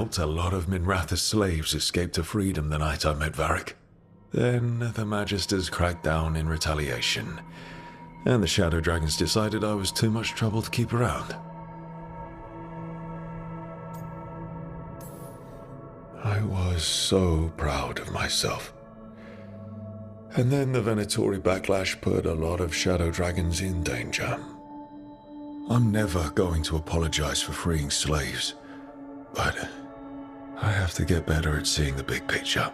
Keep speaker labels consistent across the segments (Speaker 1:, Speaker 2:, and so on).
Speaker 1: helped a lot of Minratha's slaves escape to freedom the night I met Varric. Then the Magisters cracked down in retaliation, and the Shadow Dragons decided I was too much trouble to keep around. I was so proud of myself. And then the Venatori backlash put a lot of Shadow Dragons in danger. I'm never going to apologize for freeing slaves, but I have to get better at seeing the big picture.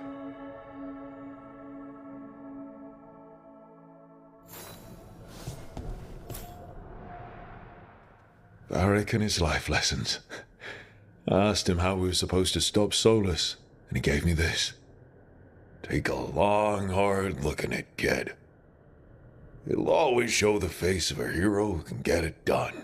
Speaker 1: Varric and his life lessons. I asked him how we were supposed to stop Solus, and he gave me this. Take a long, hard look at it, kid. It'll always show the face of a hero who can get it done.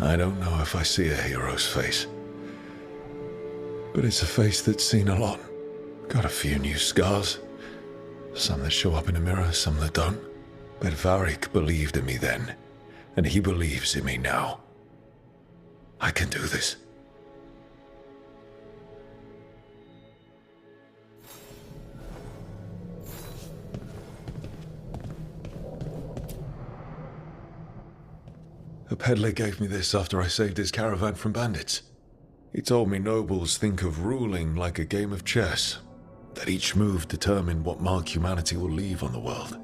Speaker 1: I don't know if I see a hero's face, but it's a face that's seen a lot. Got a few new scars. Some that show up in a mirror, some that don't. But Varric believed in me then, and he believes in me now. I can do this. A peddler gave me this after I saved his caravan from bandits. He told me nobles think of ruling like a game of chess, that each move determined what mark humanity will leave on the world.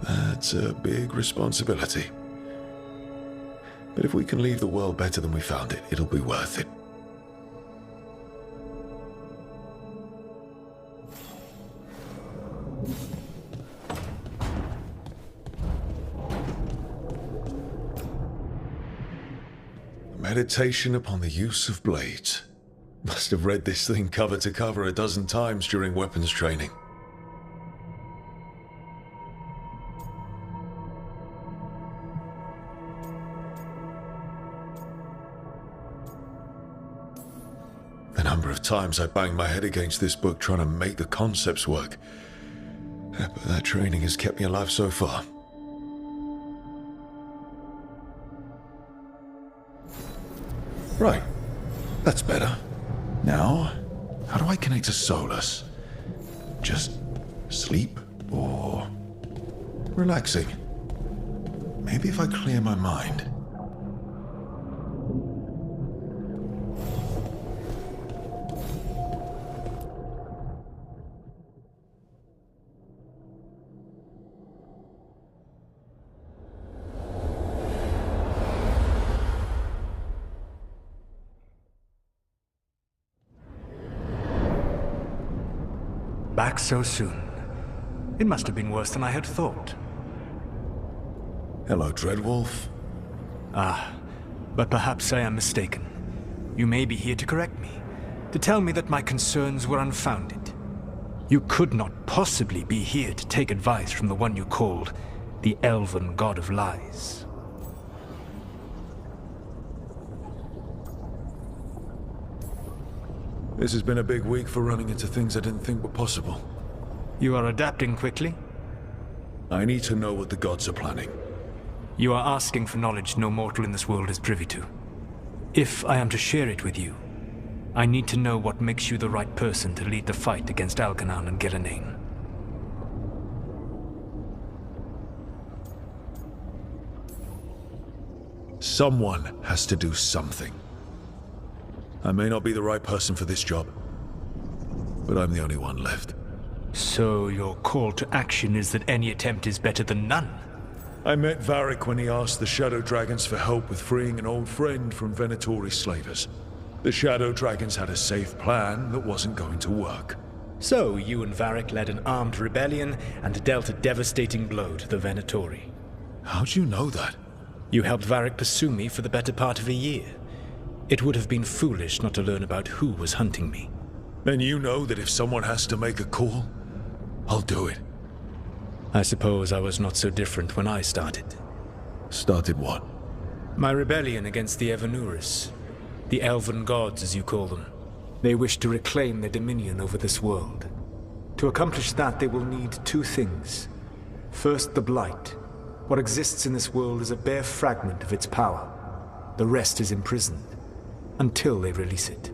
Speaker 1: That's a big responsibility. But if we can leave the world better than we found it, it'll be worth it. Meditation upon the use of blades. Must have read this thing cover to cover a dozen times during weapons training. The number of times I banged my head against this book trying to make the concepts work. But that training has kept me alive so far. Right, that's better. Now, how do I connect to Solus? Just sleep or relaxing? Maybe if I clear my mind.
Speaker 2: Back so soon. It must have been worse than I had thought.
Speaker 1: Hello, Dreadwolf.
Speaker 2: But perhaps I am mistaken. You may be here to correct me, to tell me that my concerns were unfounded. You could not possibly be here to take advice from the one you called the Elven God of Lies.
Speaker 1: This has been a big week for running into things I didn't think were possible.
Speaker 2: You are adapting quickly?
Speaker 1: I need to know what the gods are planning.
Speaker 2: You are asking for knowledge no mortal in this world is privy to. If I am to share it with you, I need to know what makes you the right person to lead the fight against Algernon and Gillenane.
Speaker 1: Someone has to do something. I may not be the right person for this job, but I'm the only one left.
Speaker 2: So your call to action is that any attempt is better than none?
Speaker 1: I met Varric when he asked the Shadow Dragons for help with freeing an old friend from Venatori slavers. The Shadow Dragons had a safe plan that wasn't going to work.
Speaker 2: So you and Varric led an armed rebellion and dealt a devastating blow to the Venatori.
Speaker 1: How'd you know that?
Speaker 2: You helped Varric pursue me for the better part of a year. It would have been foolish not to learn about who was hunting me.
Speaker 1: Then you know that if someone has to make a call, I'll do it.
Speaker 2: I suppose I was not so different when I started.
Speaker 1: Started what?
Speaker 2: My rebellion against the Evanuris. The elven gods, as you call them. They wish to reclaim their dominion over this world. To accomplish that, they will need two things. First, the Blight. What exists in this world is a bare fragment of its power. The rest is imprisoned, until they release it.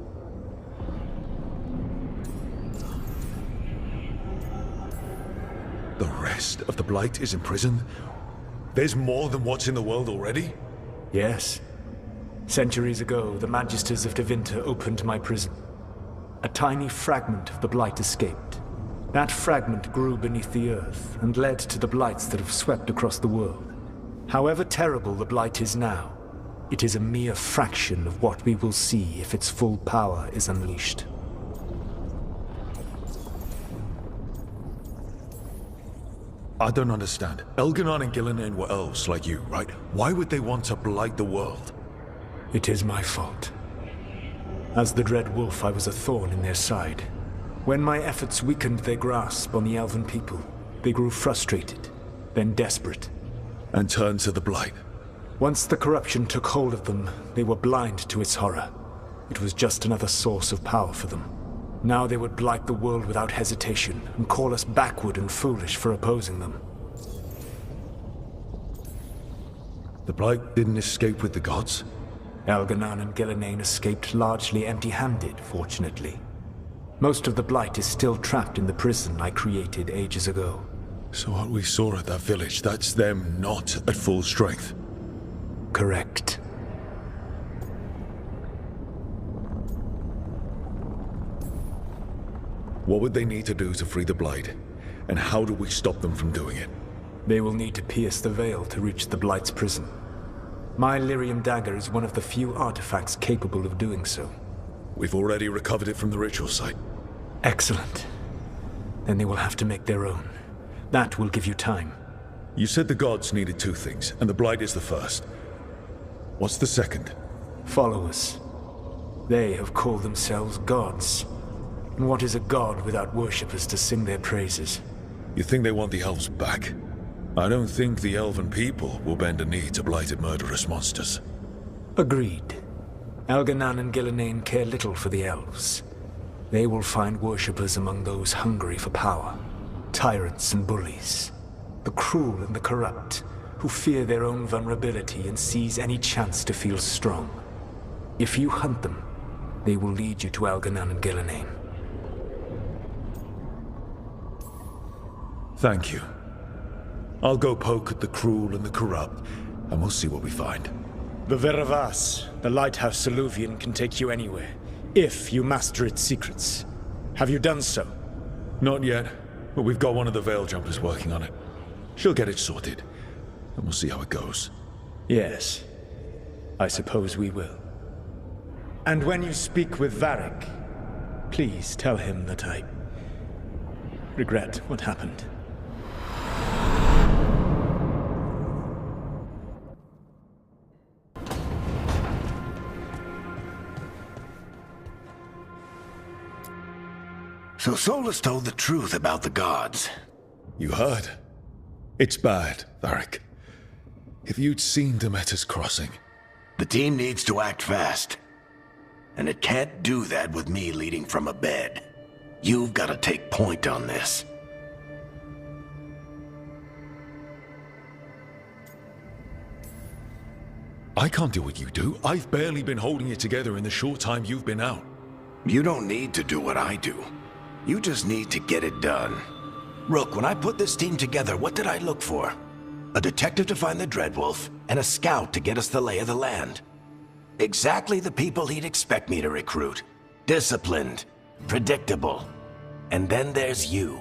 Speaker 1: The rest of the Blight is imprisoned? There's more than what's in the world already?
Speaker 2: Yes. Centuries ago, the Magisters of Tevinter opened my prison. A tiny fragment of the Blight escaped. That fragment grew beneath the earth and led to the Blights that have swept across the world. However terrible the Blight is now, it is a mere fraction of what we will see if its full power is unleashed.
Speaker 1: I don't understand. Elganon and Gillinan were elves like you, right? Why would they want to blight the world?
Speaker 2: It is my fault. As the Dread Wolf, I was a thorn in their side. When my efforts weakened their grasp on the elven people, they grew frustrated, then desperate.
Speaker 1: And turned to the Blight.
Speaker 2: Once the corruption took hold of them, they were blind to its horror. It was just another source of power for them. Now they would blight the world without hesitation, and call us backward and foolish for opposing them.
Speaker 1: The Blight didn't escape with the gods?
Speaker 2: Elganon and Gillinan escaped largely empty-handed, fortunately. Most of the Blight is still trapped in the prison I created ages ago.
Speaker 1: So what we saw at that village, that's them not at full strength?
Speaker 2: Correct.
Speaker 1: What would they need to do to free the Blight? And how do we stop them from doing it?
Speaker 2: They will need to pierce the veil to reach the Blight's prison. My Lyrium dagger is one of the few artifacts capable of doing so.
Speaker 1: We've already recovered it from the ritual site.
Speaker 2: Excellent. Then they will have to make their own. That will give you time.
Speaker 1: You said the gods needed two things, and the Blight is the first. What's the second?
Speaker 2: Followers. They have called themselves gods. And what is a god without worshippers to sing their praises?
Speaker 1: You think they want the elves back? I don't think the elven people will bend a knee to blighted murderous monsters.
Speaker 2: Agreed. Elganon and Gillinan care little for the elves. They will find worshippers among those hungry for power. Tyrants and bullies. The cruel and the corrupt, who fear their own vulnerability and seize any chance to feel strong. If you hunt them, they will lead you to Elganon and Gillinan.
Speaker 1: Thank you. I'll go poke at the cruel and the corrupt, and we'll see what we find.
Speaker 2: The Veravas, the lighthouse Soluvian, can take you anywhere, if you master its secrets. Have you done so?
Speaker 1: Not yet, but we've got one of the Veil Jumpers working on it. She'll get it sorted, and we'll see how it goes.
Speaker 2: Yes, I suppose we will. And when you speak with Varric, please tell him that I regret what happened.
Speaker 3: So Solus told the truth about the gods.
Speaker 1: You heard? It's bad, Varric. If you'd seen Demeter's crossing...
Speaker 3: The team needs to act fast. And it can't do that with me leading from a bed. You've got to take point on this.
Speaker 1: I can't do what you do. I've barely been holding it together in the short time you've been out.
Speaker 3: You don't need to do what I do. You just need to get it done. Rook, when I put this team together, what did I look for? A detective to find the Dreadwolf, and a scout to get us the lay of the land. Exactly the people he'd expect me to recruit. Disciplined, predictable. And then there's you.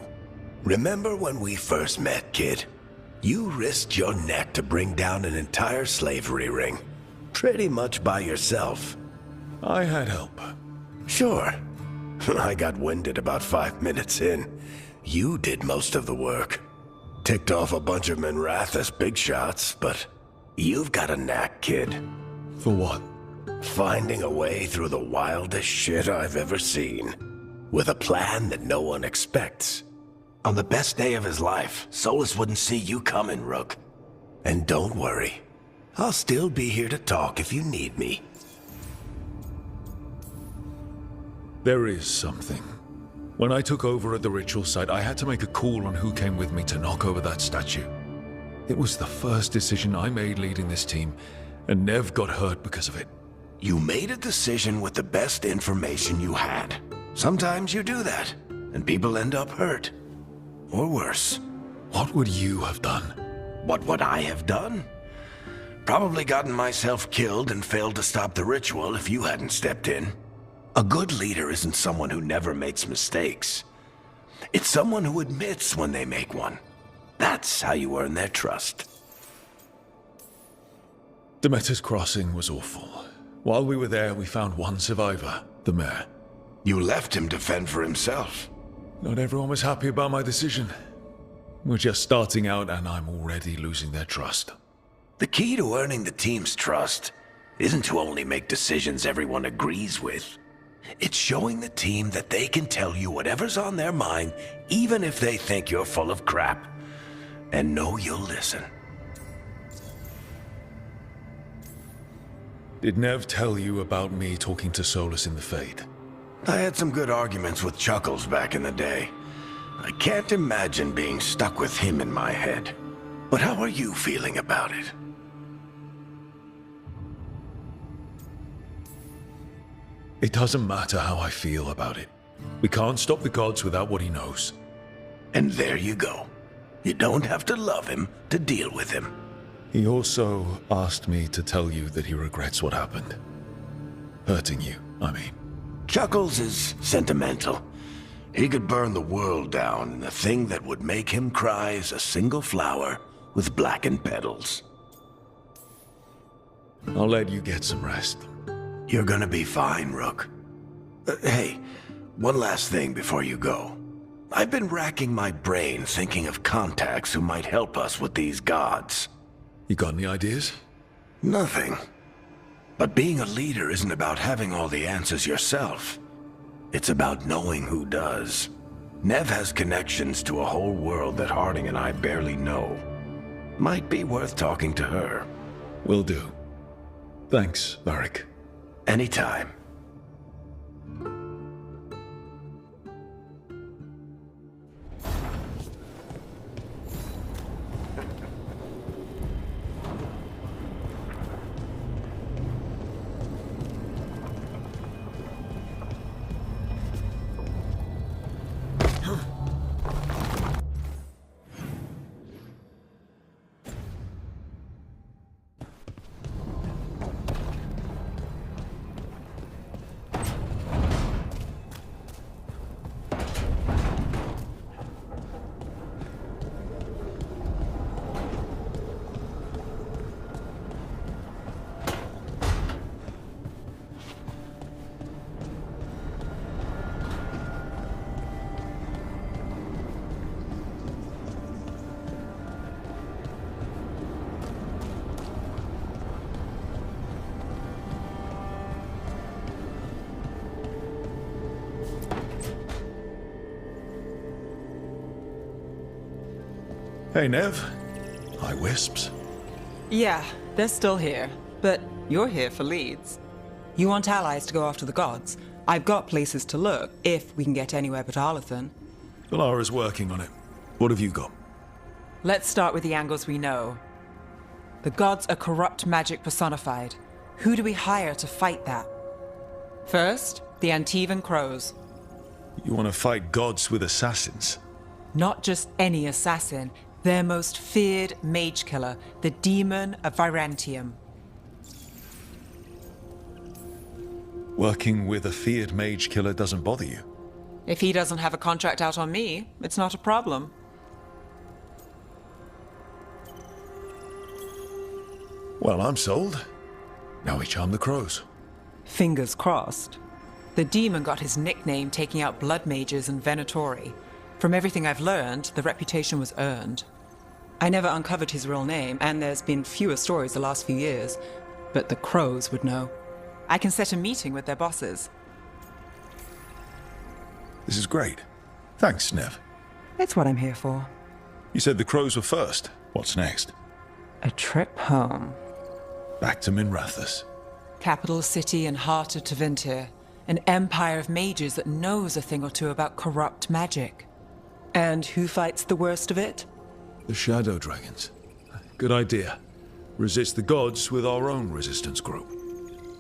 Speaker 3: Remember when we first met, kid? You risked your neck to bring down an entire slavery ring. Pretty much by yourself.
Speaker 1: I had help.
Speaker 3: Sure. I got winded about 5 minutes in. You did most of the work. Ticked off a bunch of Minrathous big shots, but you've got a knack, kid.
Speaker 1: For what?
Speaker 3: Finding a way through the wildest shit I've ever seen. With a plan that no one expects. On the best day of his life, Solus wouldn't see you coming, Rook. And don't worry. I'll still be here to talk if you need me.
Speaker 1: There is something. When I took over at the ritual site, I had to make a call on who came with me to knock over that statue. It was the first decision I made leading this team, and Nev got hurt because of it.
Speaker 3: You made a decision with the best information you had. Sometimes you do that, and people end up hurt. Or worse.
Speaker 1: What would you have done?
Speaker 3: What would I have done? Probably gotten myself killed and failed to stop the ritual if you hadn't stepped in. A good leader isn't someone who never makes mistakes. It's someone who admits when they make one. That's how you earn their trust.
Speaker 1: Demeter's crossing was awful. While we were there, we found one survivor, the mayor.
Speaker 3: You left him to fend for himself.
Speaker 1: Not everyone was happy about my decision. We're just starting out and I'm already losing their trust.
Speaker 3: The key to earning the team's trust isn't to only make decisions everyone agrees with. It's showing the team that they can tell you whatever's on their mind, even if they think you're full of crap, and know you'll listen.
Speaker 1: Did Nev tell you about me talking to Solus in the Fade?
Speaker 3: I had some good arguments with Chuckles back in the day. I can't imagine being stuck with him in my head. But how are you feeling about it?
Speaker 1: It doesn't matter how I feel about it. We can't stop the gods without what he knows.
Speaker 3: And there you go. You don't have to love him to deal with him.
Speaker 1: He also asked me to tell you that he regrets what happened. Hurting you, I mean.
Speaker 3: Chuckles is sentimental. He could burn the world down, and the thing that would make him cry is a single flower with blackened petals.
Speaker 1: I'll let you get some rest.
Speaker 3: You're gonna be fine, Rook. Hey, one last thing before you go. I've been racking my brain thinking of contacts who might help us with these gods.
Speaker 1: You got any ideas?
Speaker 3: Nothing. But being a leader isn't about having all the answers yourself. It's about knowing who does. Nev has connections to a whole world that Harding and I barely know. Might be worth talking to her.
Speaker 1: Will do. Thanks, Varric.
Speaker 3: Anytime.
Speaker 1: Hey, Nev. Hi, Wisps.
Speaker 4: Yeah, they're still here. But you're here for leads. You want allies to go after the gods? I've got places to look, if we can get anywhere but Arlathan.
Speaker 1: Valara's working on it. What have you got?
Speaker 4: Let's start with the angles we know. The gods are corrupt magic personified. Who do we hire to fight that? First, the Antivan Crows.
Speaker 1: You want to fight gods with assassins?
Speaker 4: Not just any assassin, their most feared mage killer, the Demon of Virantium.
Speaker 1: Working with a feared mage killer doesn't bother you?
Speaker 4: If he doesn't have a contract out on me, it's not a problem.
Speaker 1: Well, I'm sold. Now we charm the crows.
Speaker 4: Fingers crossed. The demon got his nickname taking out blood mages and Venatori. From everything I've learned, the reputation was earned. I never uncovered his real name, and there's been fewer stories the last few years, but the crows would know. I can set a meeting with their bosses.
Speaker 1: This is great. Thanks, Nev.
Speaker 4: It's what I'm here for.
Speaker 1: You said the crows were first. What's next?
Speaker 4: A trip home.
Speaker 1: Back to Minrathous.
Speaker 4: Capital city and heart of Tevinter. An empire of mages that knows a thing or two about corrupt magic. And who fights the worst of it?
Speaker 1: The Shadow Dragons. Good idea. Resist the gods with our own resistance group.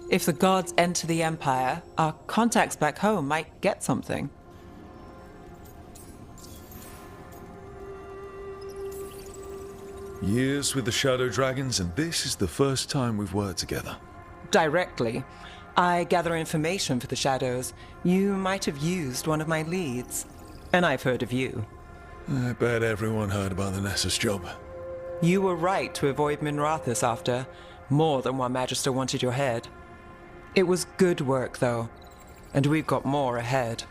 Speaker 4: If the gods enter the empire, our contacts back home might get something.
Speaker 1: Years with the Shadow Dragons, and this is the first time we've worked together.
Speaker 4: Directly. I gather information for the Shadows. You might have used one of my leads. And I've heard of you.
Speaker 1: I bet everyone heard about the Nessus job.
Speaker 4: You were right to avoid Minrathous after. More than one Magister wanted your head. It was good work, though. And we've got more ahead.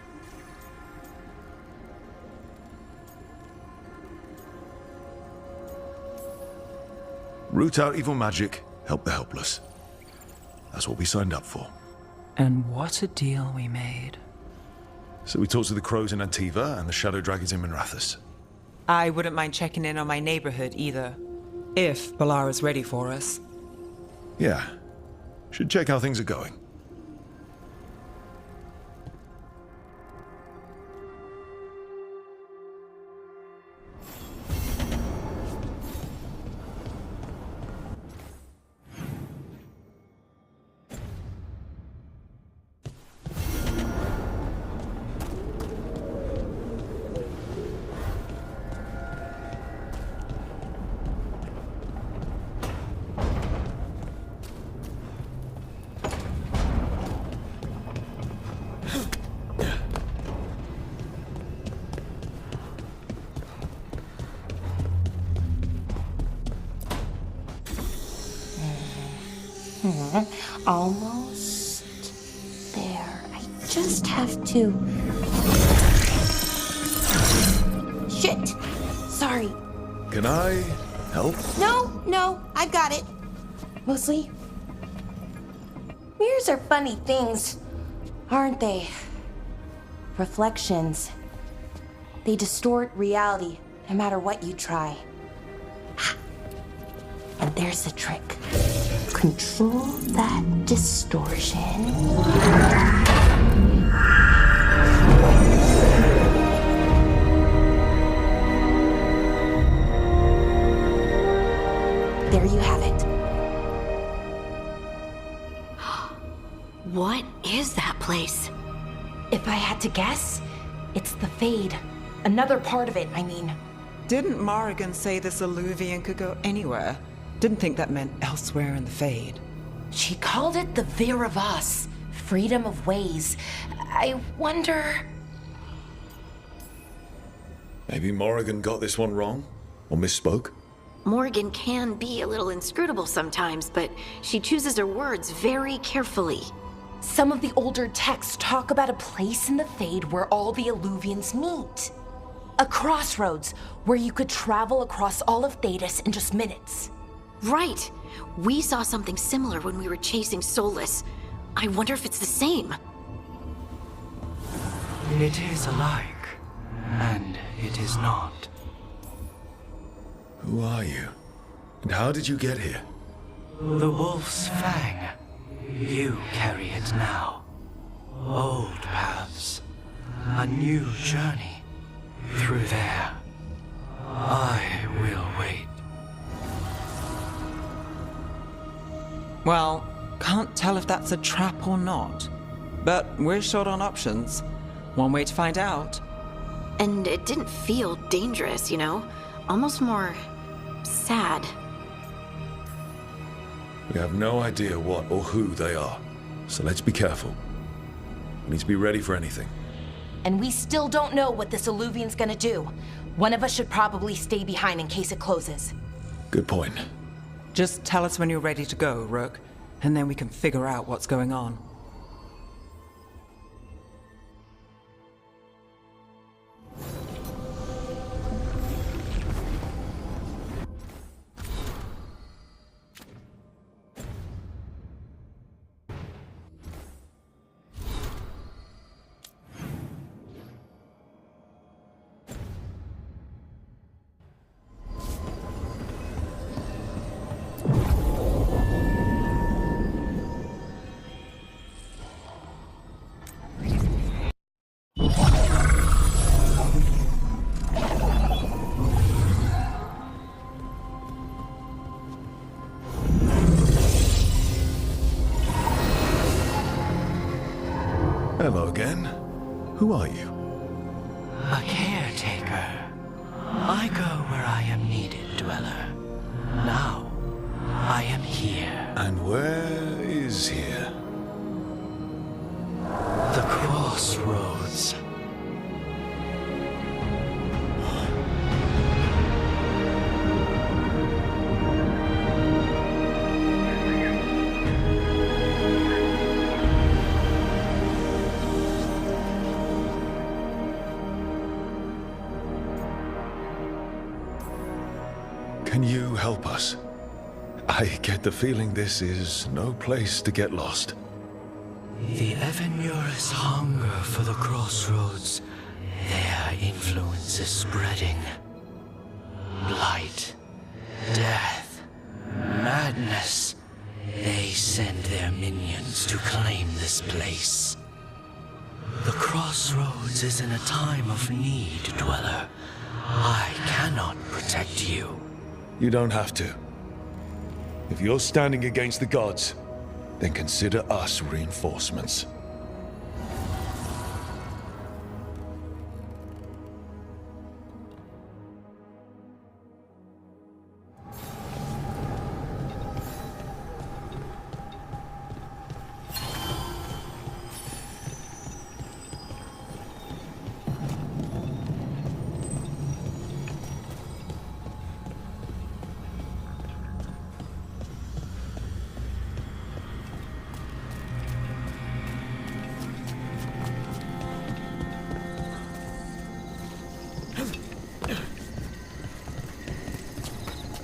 Speaker 1: Root out evil magic, help the helpless. That's what we signed up for.
Speaker 4: And what a deal we made.
Speaker 1: So we talked to the crows in Antiva and the Shadow Dragons in Minrathous.
Speaker 4: I wouldn't mind checking in on my neighborhood either. If Balara's ready for us.
Speaker 1: Yeah. Should check how things are going.
Speaker 5: Almost there. I just have to... Shit! Sorry.
Speaker 1: Can I help?
Speaker 5: No, I've got it. Mostly. Mirrors are funny things, aren't they? Reflections. They distort reality, no matter what you try. And there's the trick. Control that distortion. There you have it.
Speaker 6: What is that place?
Speaker 5: If I had to guess, it's the Fade. Another part of it, I mean.
Speaker 4: Didn't Morrigan say this Illuvian could go anywhere? Didn't think that meant elsewhere in the Fade.
Speaker 5: She called it the Vir of Us, freedom of ways. I wonder...
Speaker 1: Maybe Morrigan got this one wrong? Or misspoke?
Speaker 6: Morgan can be a little inscrutable sometimes, but she chooses her words very carefully.
Speaker 5: Some of the older texts talk about a place in the Fade where all the Illuvians meet. A crossroads where you could travel across all of Thedas in just minutes.
Speaker 6: Right. We saw something similar when we were chasing Solus. I wonder if it's the same.
Speaker 2: It is alike, and it is not.
Speaker 1: Who are you? And how did you get here?
Speaker 2: The Wolf's Fang. You carry it now. Old paths. A new journey. Through there. I will wait.
Speaker 4: Well, can't tell if that's a trap or not. But we're short on options. One way to find out.
Speaker 6: And it didn't feel dangerous, you know? Almost more... sad.
Speaker 1: We have no idea what or who they are, so let's be careful. We need to be ready for anything.
Speaker 5: And we still don't know what this Illuvian's gonna do. One of us should probably stay behind in case it closes.
Speaker 1: Good point.
Speaker 4: Just tell us when you're ready to go, Rook, and then we can figure out what's going on.
Speaker 1: Hello again. Who are you?
Speaker 7: A caretaker. I go where I am needed, Dweller. Now, I am here.
Speaker 1: And where is here?
Speaker 7: The crossroads.
Speaker 1: Can you help us? I get the feeling this is no place to get lost.
Speaker 7: The Evenurus hunger for the crossroads. Their influence is spreading. Blight, death, madness. They send their minions to claim this place. The crossroads is in a time of need, Dweller. I cannot protect you.
Speaker 1: You don't have to. If you're standing against the gods, then consider us reinforcements.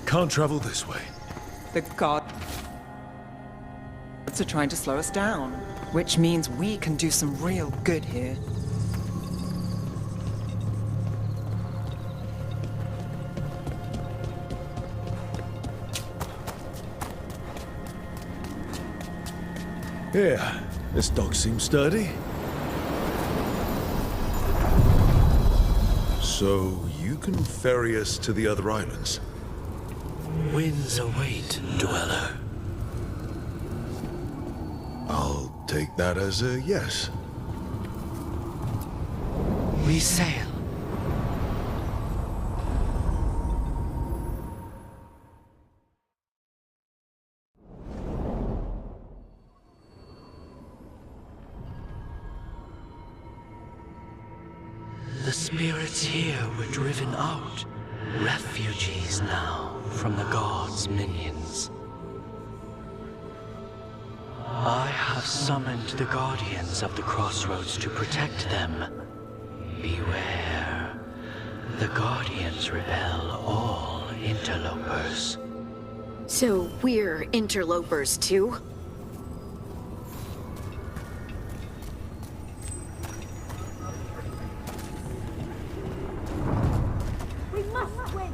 Speaker 1: Can't travel this way.
Speaker 4: The gods are trying to slow us down, which means we can do some real good here.
Speaker 1: Here, this dog seems sturdy. So, you can ferry us to the other islands?
Speaker 7: Winds await, Dweller.
Speaker 1: I'll take that as a yes.
Speaker 7: We sail. The spirits here were driven out. Refugees now from the gods' minions. I have summoned the guardians of the crossroads to protect them. Beware. The guardians repel all interlopers.
Speaker 6: So we're interlopers too?
Speaker 5: We must win!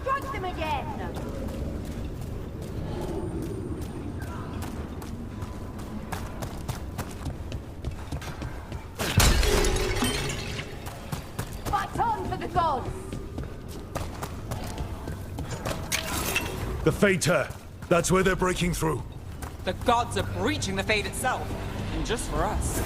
Speaker 5: Strike them again! Fight on for the gods!
Speaker 1: The Fater! That's where they're breaking through.
Speaker 4: The gods are breaching the fate itself, and just for us.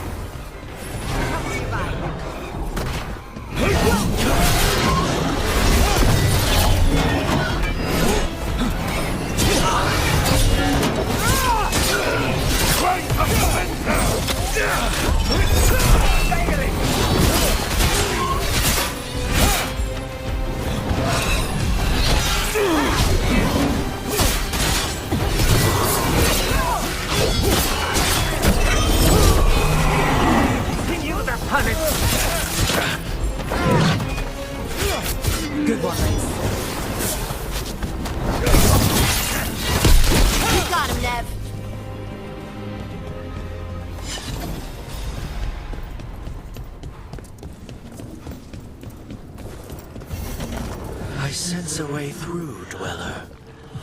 Speaker 4: Good one, Mace.
Speaker 5: You got him, Nev!
Speaker 7: I sense a way through, Dweller.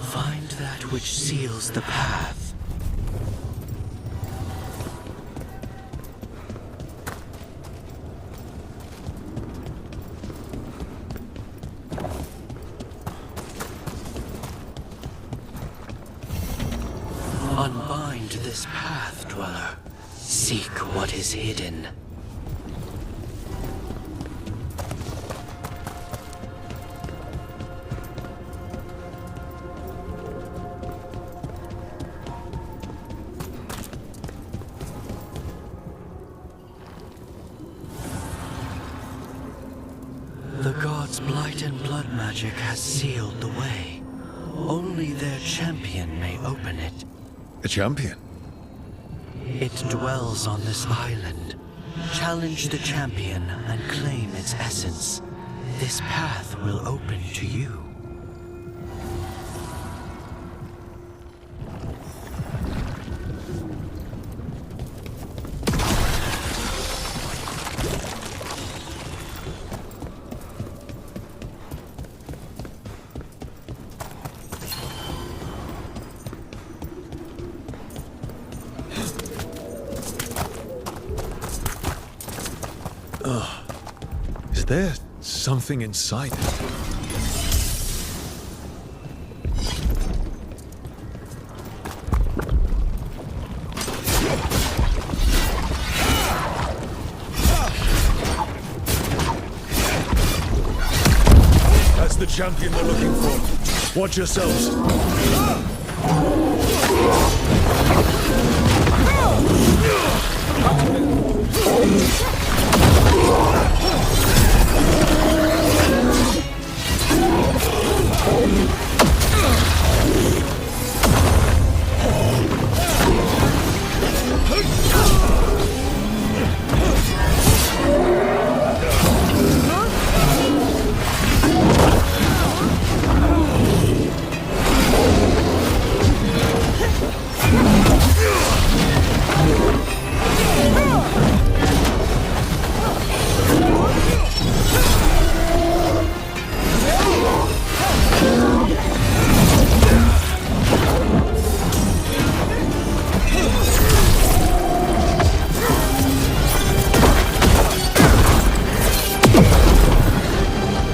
Speaker 7: Find that which seals the path. Dweller. Seek what is hidden. The gods' blight and blood magic has sealed the way. Only their champion may open it.
Speaker 1: A champion?
Speaker 7: It dwells on this island. Challenge the champion and claim its essence. This path will open to you.
Speaker 1: Is there something inside it? That's the champion they're looking for. Watch yourselves.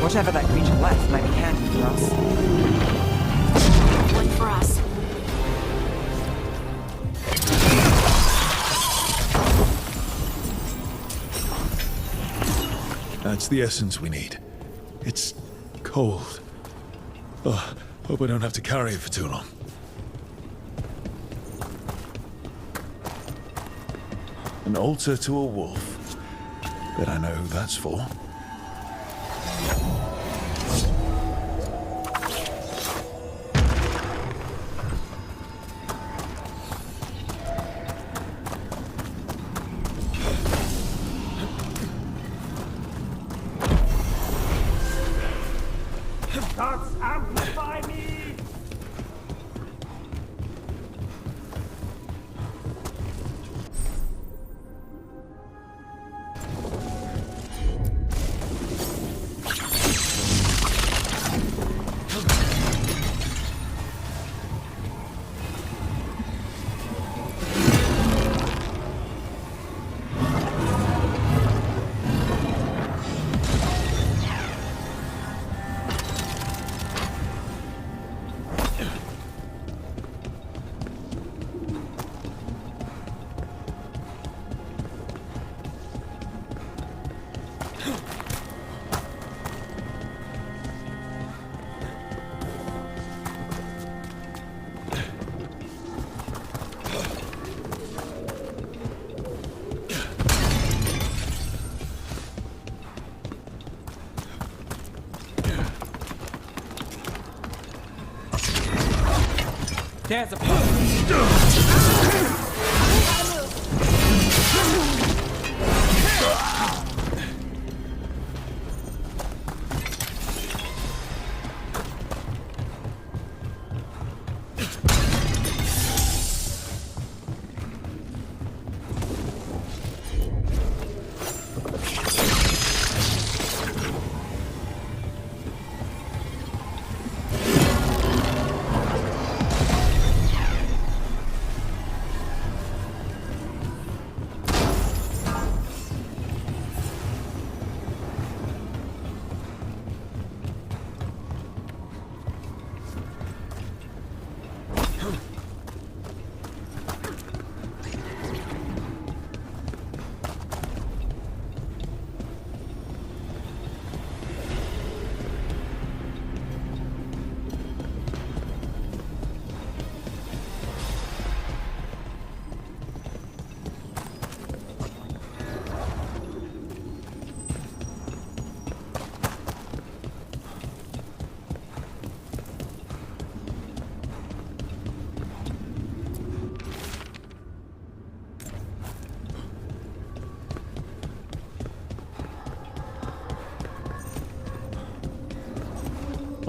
Speaker 4: Whatever that creature left might be handy for us.
Speaker 6: One for us.
Speaker 1: That's the essence we need. It's cold. Oh, hope I don't have to carry it for too long. An altar to a wolf. Bet I know who that's for.
Speaker 8: Gods amplify me!
Speaker 4: There's a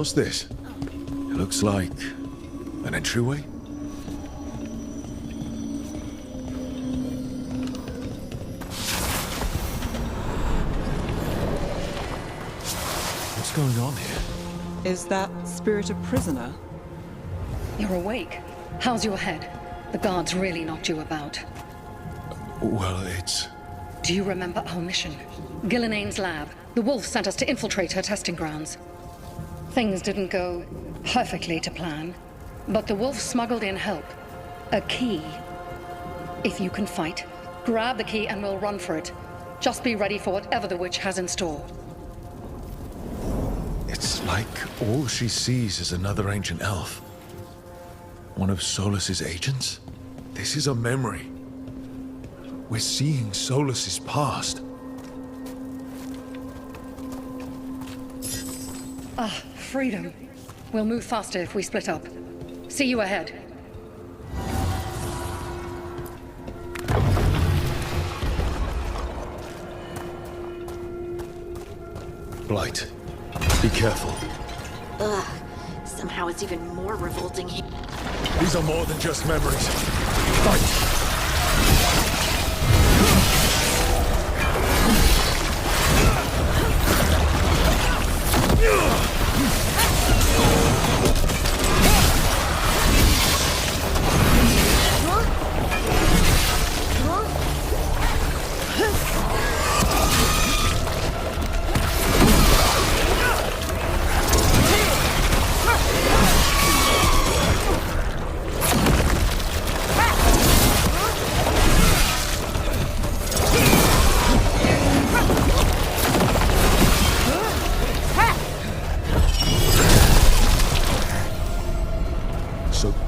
Speaker 1: What's this? It looks like an entryway. What's going on here?
Speaker 4: Is that spirit a prisoner?
Speaker 9: You're awake. How's your head? The guards really knocked you about.
Speaker 1: Well, it's...
Speaker 9: Do you remember our mission? Gillenane's lab. The wolf sent us to infiltrate her testing grounds. Things didn't go perfectly to plan, but the wolf smuggled in help. A key. If you can fight, grab the key and we'll run for it. Just be ready for whatever the witch has in store.
Speaker 1: It's like all she sees is another ancient elf. One of Solus's agents? This is a memory. We're seeing Solus's past.
Speaker 9: Ah, freedom. We'll move faster if we split up. See you ahead.
Speaker 1: Blight, be careful.
Speaker 6: Ugh. Somehow it's even more revolting here.
Speaker 1: These are more than just memories. Fight!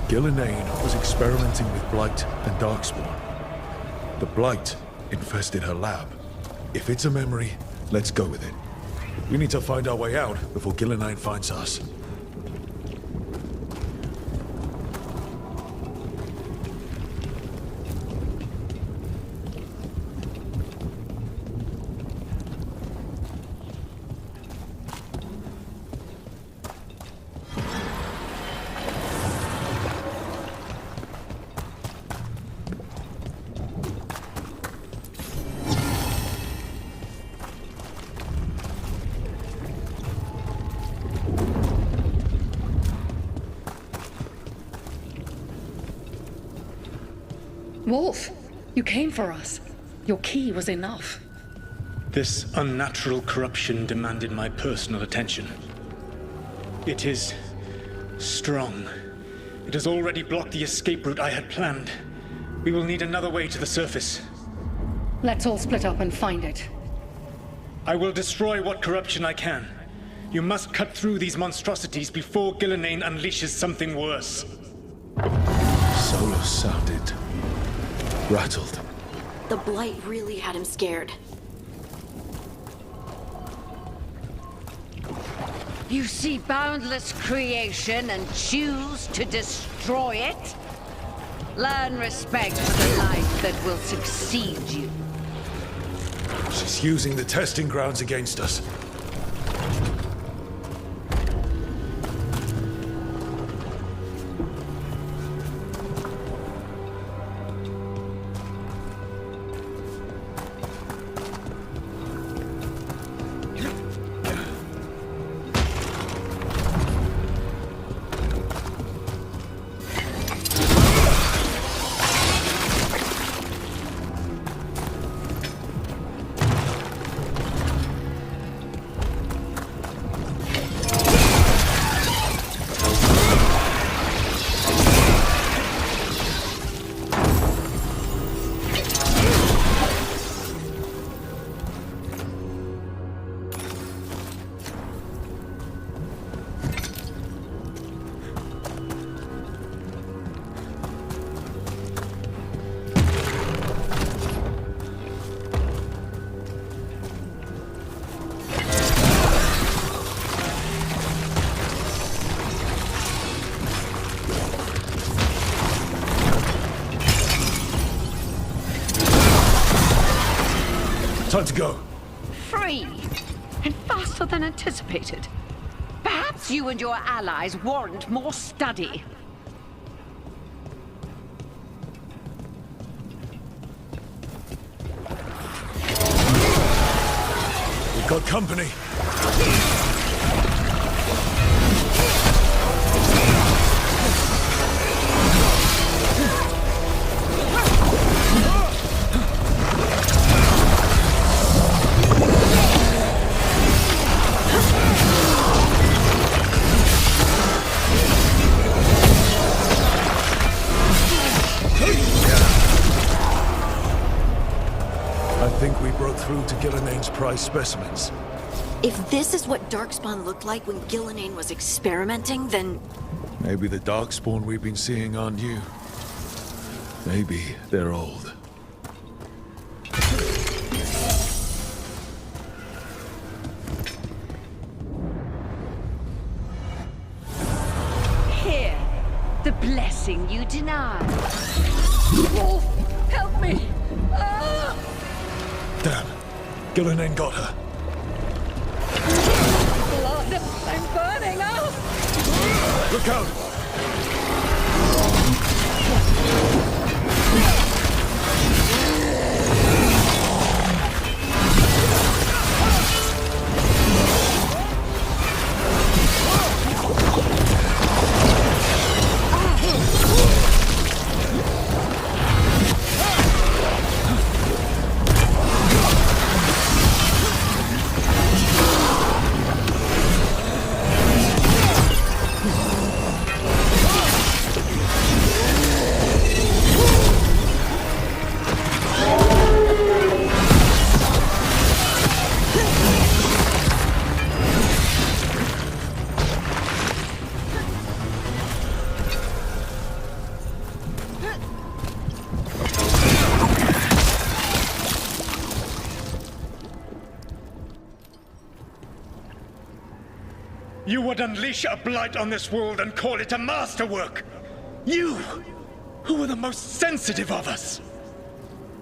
Speaker 1: Gillenane was experimenting with Blight and Darkspawn. The Blight infested her lab. If it's a memory, let's go with it. We need to find our way out before Gillenane finds us.
Speaker 9: Wolf, you came for us. Your key was enough.
Speaker 2: This unnatural corruption demanded my personal attention. It is strong. It has already blocked the escape route I had planned. We will need another way to the surface.
Speaker 9: Let's all split up and find it.
Speaker 2: I will destroy what corruption I can. You must cut through these monstrosities before Gillenane unleashes something worse.
Speaker 1: Solus sounded rattled.
Speaker 6: The Blight really had him scared.
Speaker 10: You see boundless creation and choose to destroy it? Learn respect for the life that will succeed you.
Speaker 1: She's using the testing grounds against us. Time to go.
Speaker 10: Free! And faster than anticipated. Perhaps Perhaps you and your allies warrant more study.
Speaker 1: We've got company. I think we broke through to Gillinane's prize specimens.
Speaker 6: If this is what Darkspawn looked like when Gillinane was experimenting, then...
Speaker 1: Maybe the Darkspawn we've been seeing aren't new. Maybe they're old.
Speaker 10: Here, the blessing you denied. Wolf, help me! Ah!
Speaker 1: Damn. Gillinane got her.
Speaker 10: Blood, I'm burning up!
Speaker 1: Look out!
Speaker 2: You would unleash a blight on this world and call it a masterwork! You, who are the most sensitive of us!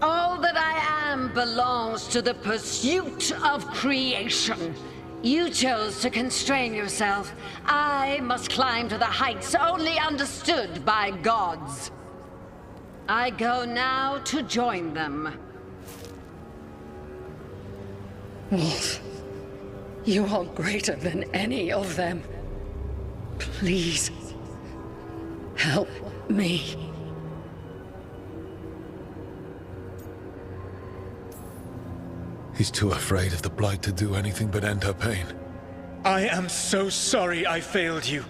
Speaker 10: All that I am belongs to the pursuit of creation. You chose to constrain yourself. I must climb to the heights only understood by gods. I go now to join them.
Speaker 9: Wolf, you are greater than any of them. Please, help me.
Speaker 1: He's too afraid of the Blight to do anything but end her pain.
Speaker 2: I am so sorry I failed you.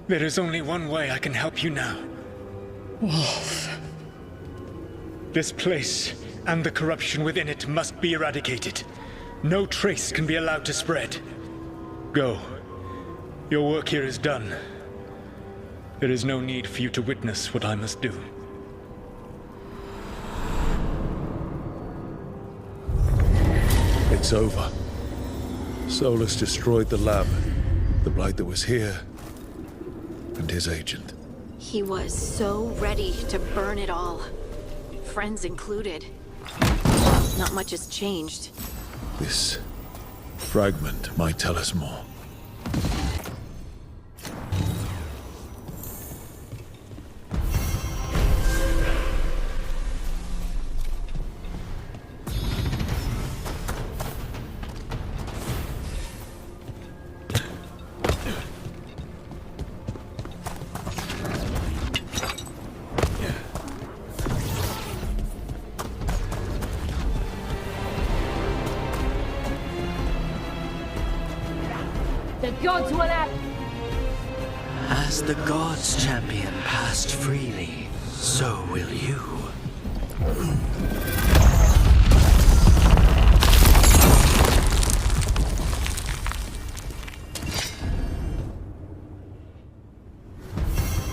Speaker 2: There is only one way I can help you now.
Speaker 9: Wolf.
Speaker 2: This place and the corruption within it must be eradicated. No trace can be allowed to spread. Go. Your work here is done. There is no need for you to witness what I must do.
Speaker 1: It's over. Solus destroyed the lab, the Blight that was here, and his agent.
Speaker 6: He was so ready to burn it all. Friends included. Not much has changed.
Speaker 1: This fragment might tell us more.
Speaker 10: The gods will act.
Speaker 7: As the gods' champion passed freely, so will you.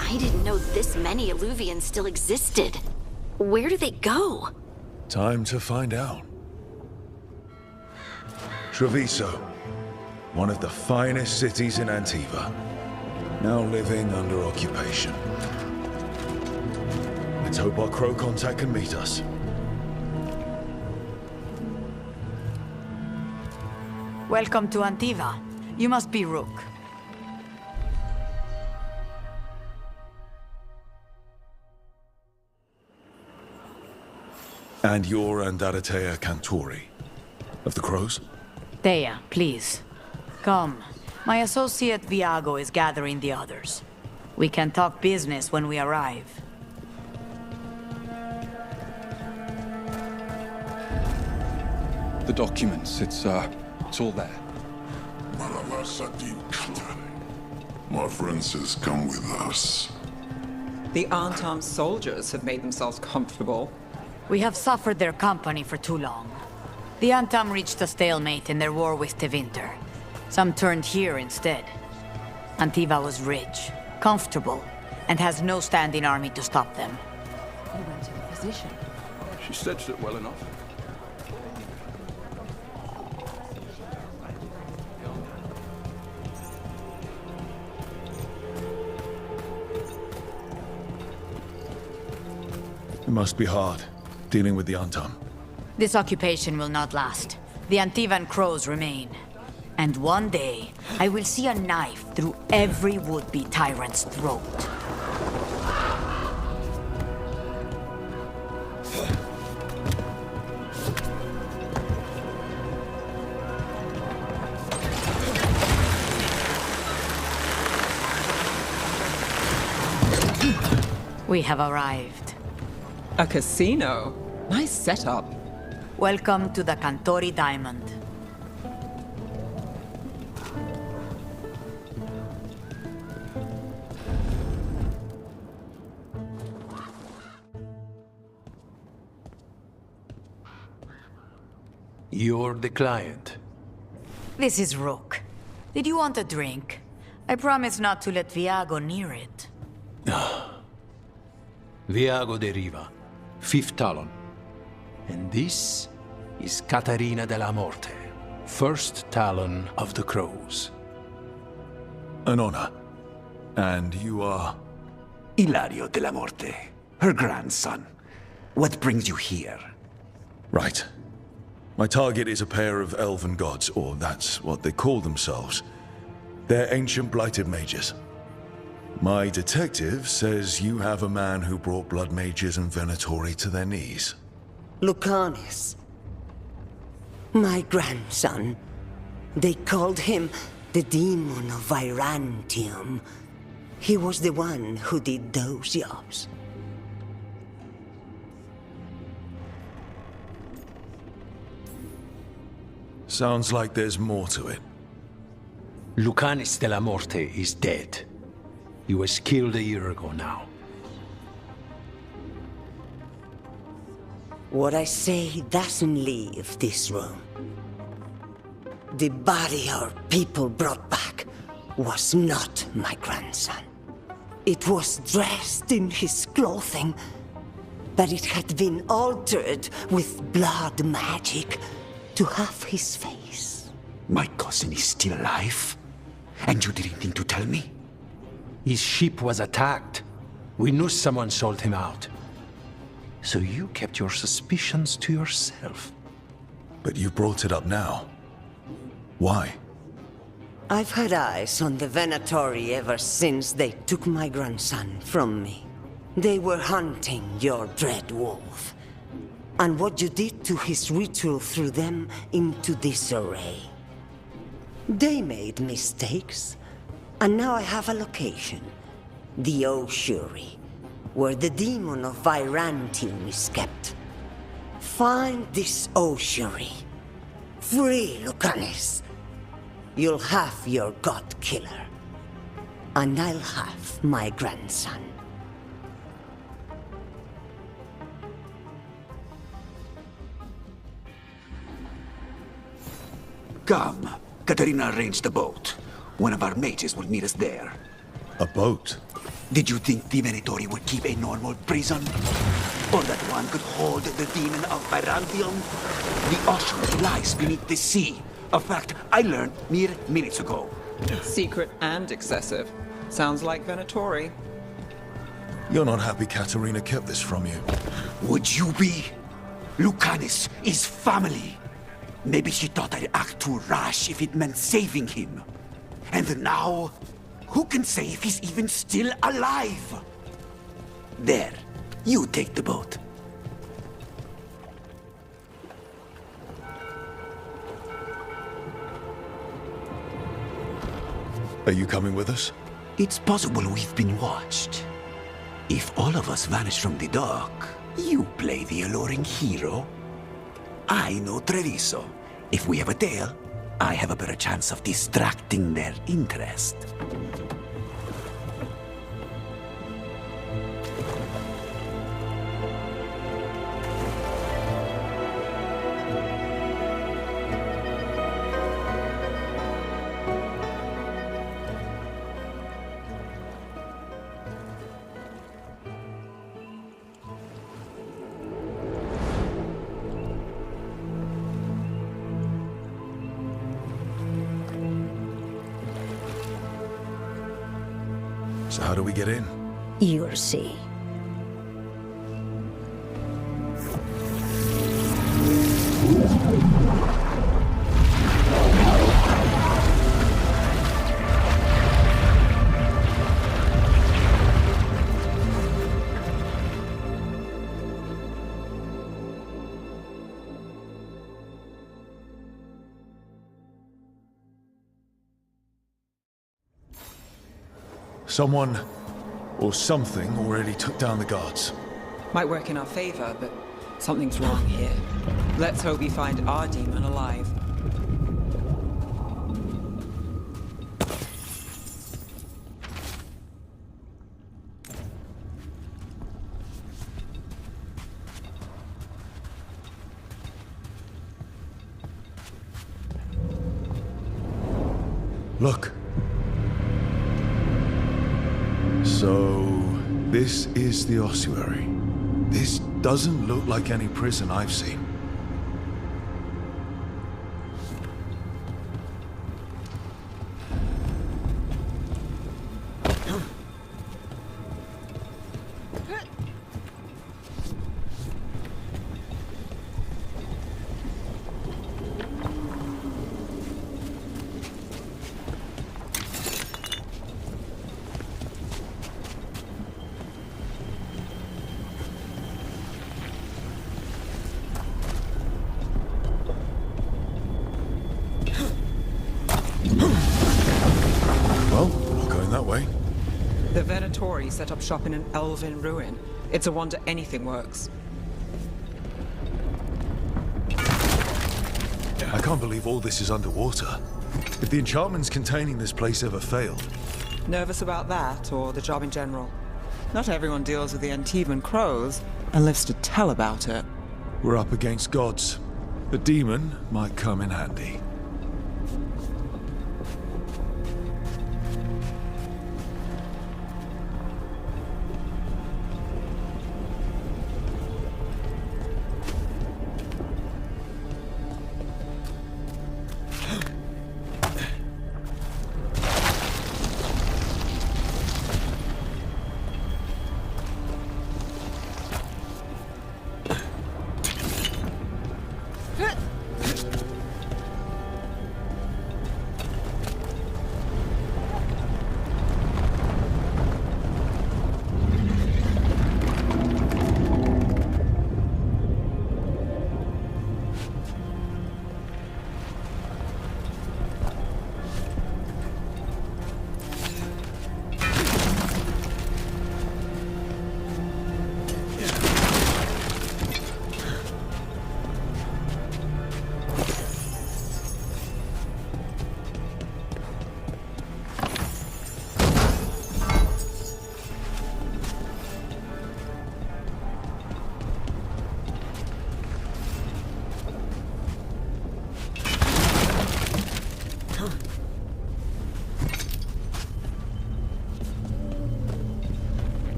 Speaker 6: I didn't know this many Illuvians still existed. Where do they go?
Speaker 1: Time to find out. Treviso, one of the finest cities in Antiva, now living under occupation. Let's hope our crow contact can meet us.
Speaker 11: Welcome to Antiva. You must be Rook.
Speaker 1: And you're Andaratea Cantori, of the Crows?
Speaker 11: Thea, please. Come. My associate Viago is gathering the others. We can talk business when we arrive.
Speaker 12: The documents, it's all there.
Speaker 13: My friend says come with us.
Speaker 4: The unarmed soldiers have made themselves comfortable.
Speaker 11: We have suffered their company for too long. The Antam reached a stalemate in their war with Tevinter. Some turned here instead. Antiva was rich, comfortable, and has no standing army to stop them.
Speaker 6: You went to the physician.
Speaker 12: She stitched it well enough.
Speaker 1: It must be hard, dealing with the Antam.
Speaker 11: This occupation will not last. The Antivan crows remain. And one day, I will see a knife through every would-be tyrant's throat. We have arrived.
Speaker 4: A casino? Nice setup.
Speaker 11: Welcome to the Cantori Diamond.
Speaker 3: You're the client.
Speaker 11: This is Rook. Did you want a drink? I promise not to let Viago near it.
Speaker 3: Viago de Riva, 5th Talon. And this is Caterina della Morte, 1st Talon of the Crows.
Speaker 1: An honor. And you are?
Speaker 14: Ilario della Morte, her grandson. What brings you here?
Speaker 1: Right. My target is a pair of elven gods, or that's what they call themselves. They're ancient blighted mages. My detective says you have a man who brought blood mages and Venatori to their knees.
Speaker 15: Lucanis. My grandson. They called him the Demon of Virantium. He was the one who did those jobs.
Speaker 1: Sounds like there's more to it.
Speaker 3: Lucanis della Morte is dead. He was killed a year ago now.
Speaker 15: What I say doesn't leave this room. The body our people brought back was not my grandson. It was dressed in his clothing, but it had been altered with blood magic to have his face.
Speaker 14: My cousin is still alive? And you didn't think to tell me?
Speaker 3: His ship was attacked. We knew someone sold him out. So you kept your suspicions to yourself.
Speaker 1: But you brought it up now. Why?
Speaker 15: I've had eyes on the Venatori ever since they took my grandson from me. They were hunting your dread wolf. And what you did to his ritual threw them into disarray. They made mistakes, and now I have a location. The Ossuary, where the demon of Virantium is kept. Find this Ossuary. Free Lucanis. You'll have your god killer. And I'll have my grandson.
Speaker 14: Come. Katerina arranged a boat. One of our mages will meet us there.
Speaker 1: A boat?
Speaker 14: Did you think the Venatori would keep a normal prison? Or that one could hold the demon of Virantium? The Ossuary lies beneath the sea. A fact I learned mere minutes ago.
Speaker 4: Secret and excessive. Sounds like Venatori.
Speaker 1: You're not happy Katerina kept this from you.
Speaker 14: Would you be? Lucanis is family. Maybe she thought I'd act too rash if it meant saving him. And now, who can say if he's even still alive? There, you take the boat.
Speaker 1: Are you coming with us?
Speaker 14: It's possible we've been watched. If all of us vanish from the dock, you play the alluring hero. I know Treviso. If we have a tail, I have a better chance of distracting their interest.
Speaker 1: So how do we get in?
Speaker 15: You'll see.
Speaker 1: Someone or something already took down the guards.
Speaker 4: Might work in our favor, but something's wrong here. Let's hope we find our demon alive.
Speaker 1: Look. So, this is the ossuary. This doesn't look like any prison I've seen.
Speaker 4: The Venatori set up shop in an elven ruin. It's a wonder anything works.
Speaker 1: I can't believe all this is underwater. If the enchantments containing this place ever failed...
Speaker 4: Nervous about that, or the job in general? Not everyone deals with the Antivan crows and lives to tell about it.
Speaker 1: We're up against gods. A demon might come in handy.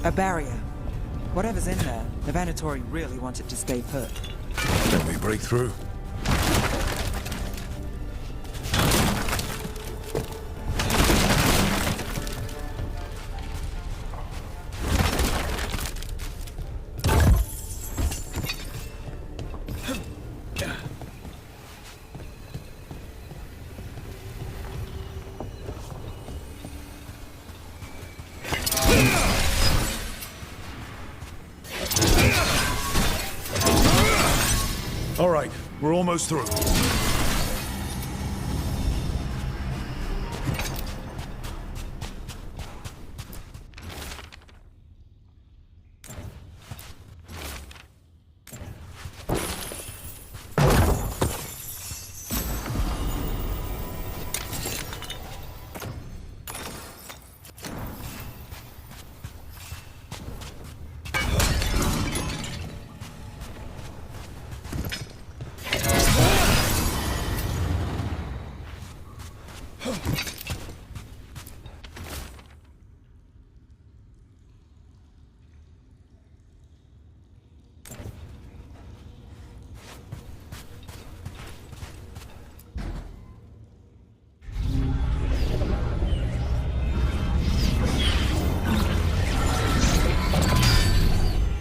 Speaker 4: A barrier. Whatever's in there, the Venatori really want it to stay put.
Speaker 1: Can we break through? All right, We're almost through.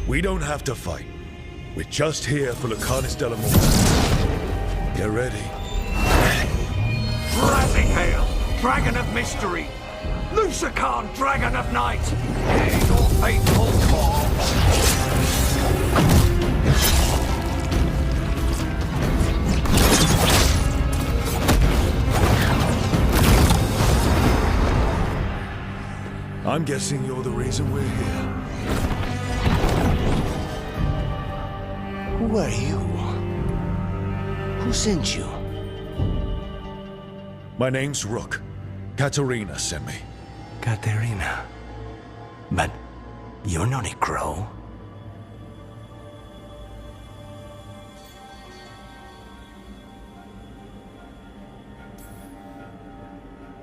Speaker 1: We don't have to fight. We're just here for Lucanus de la Morte. Get ready.
Speaker 8: Rising Hail, Dragon of Mystery! Lucican, Dragon of Night! Hear your faithful call!
Speaker 1: I'm guessing you're the reason we're here.
Speaker 3: Who are you? Who sent you?
Speaker 1: My name's Rook. Katerina sent me.
Speaker 3: Katerina. But you're not a crow.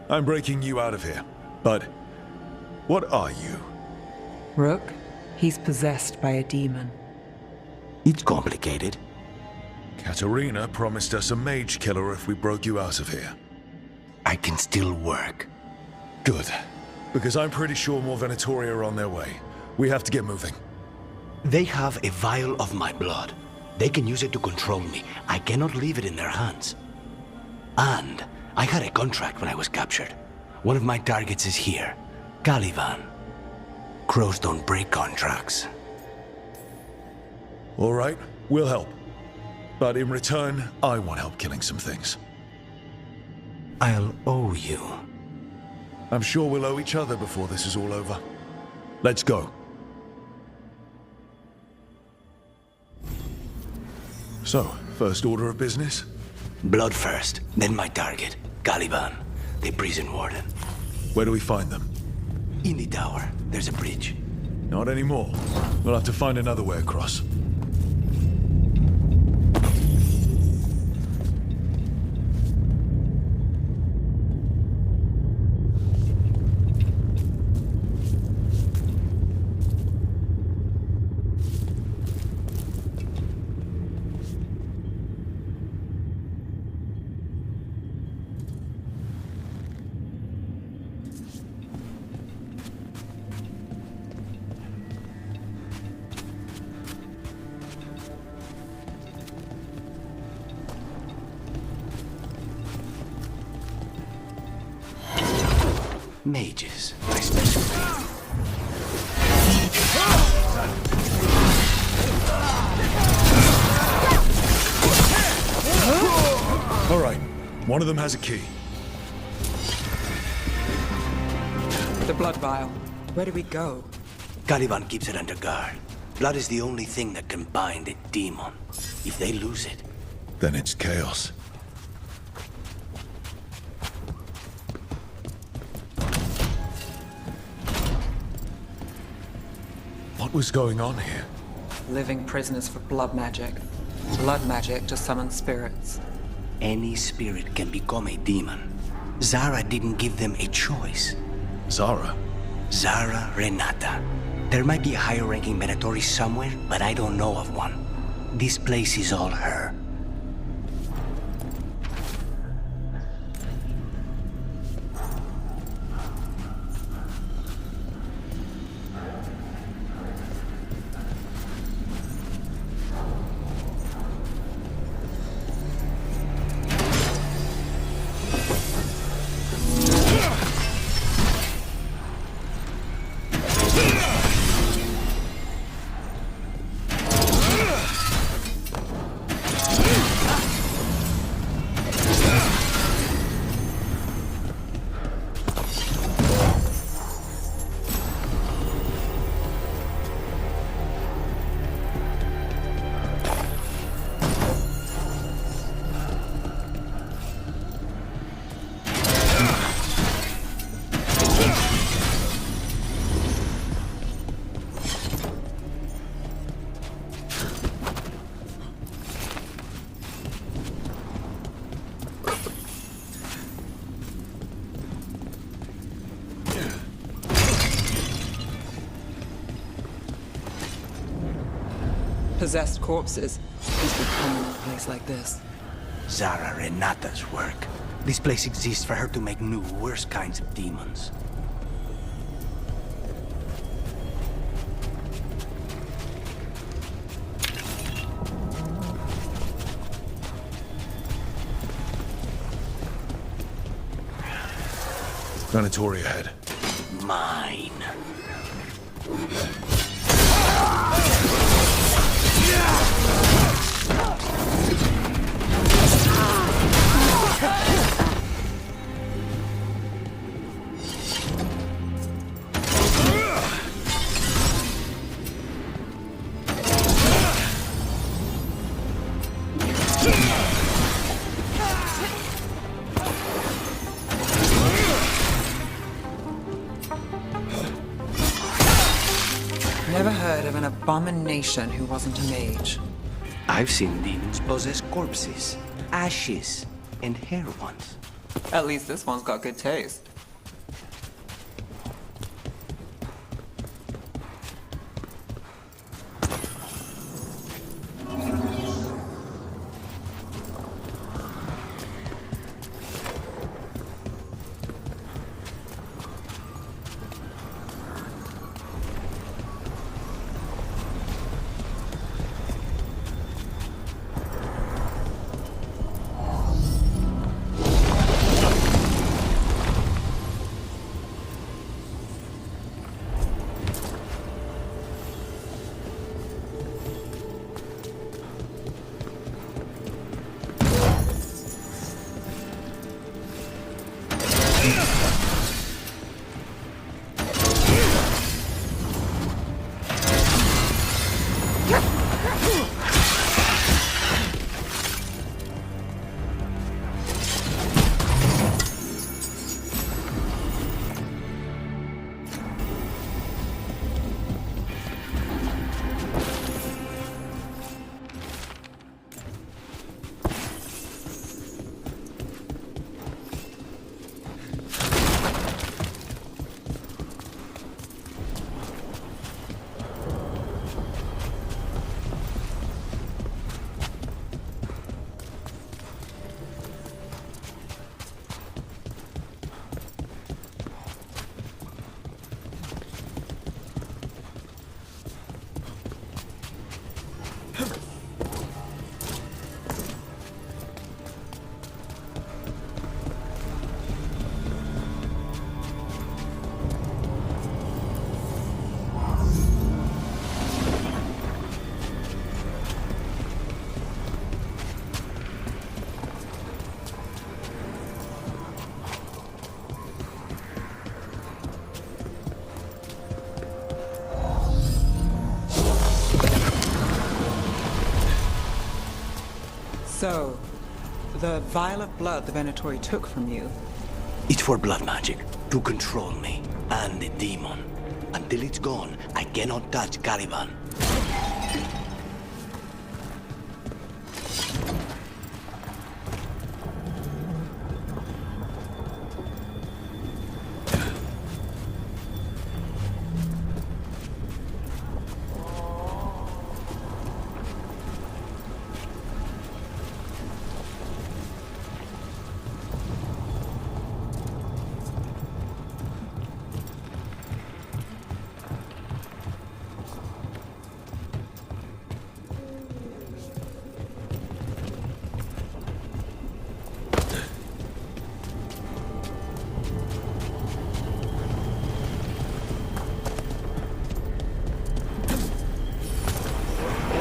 Speaker 1: I'm breaking you out of here. But what are you?
Speaker 4: Rook, he's possessed by a demon.
Speaker 3: It's complicated.
Speaker 1: Katerina promised us a mage killer if we broke you out of here.
Speaker 3: I can still work.
Speaker 1: Good. Because I'm pretty sure more Venatori are on their way. We have to get moving.
Speaker 3: They have a vial of my blood. They can use it to control me. I cannot leave it in their hands. And I had a contract when I was captured. One of my targets is here. Caliban. Crows don't break contracts.
Speaker 1: All right, we'll help. But in return, I want help killing some things.
Speaker 3: I'll owe you.
Speaker 1: I'm sure we'll owe each other before this is all over. Let's go. So, first order of business?
Speaker 3: Blood first, then my target, Caliban, the prison warden.
Speaker 1: Where do we find them?
Speaker 3: In the tower. There's a bridge.
Speaker 1: Not anymore. We'll have to find another way across.
Speaker 3: Mages, my specialty.
Speaker 1: All right, one of them has a key.
Speaker 4: The blood vial. Where do we go?
Speaker 3: Caliban keeps it under guard. Blood is the only thing that can bind a demon. If they lose it,
Speaker 1: then it's chaos. What was going on here?
Speaker 4: Living prisoners for blood magic. Blood magic to summon spirits.
Speaker 3: Any spirit can become a demon. Zara didn't give them a choice.
Speaker 1: Zara?
Speaker 3: Zara Renata. There might be a higher-ranking Venatori somewhere, but I don't know of one. This place is all her.
Speaker 4: Possessed corpses must be common in a place like this.
Speaker 14: Zara Renata's work. This place exists for her to make new, worse kinds of demons.
Speaker 1: Venatori ahead.
Speaker 14: Mine.
Speaker 4: Never heard of an abomination who wasn't a mage.
Speaker 14: I've seen demons possess corpses, ashes, and hair once.
Speaker 4: At least this one's got good taste. So, the vial of blood the Venatori took from you.
Speaker 14: It's for blood magic, to control me, and the demon. Until it's gone, I cannot touch Caliban.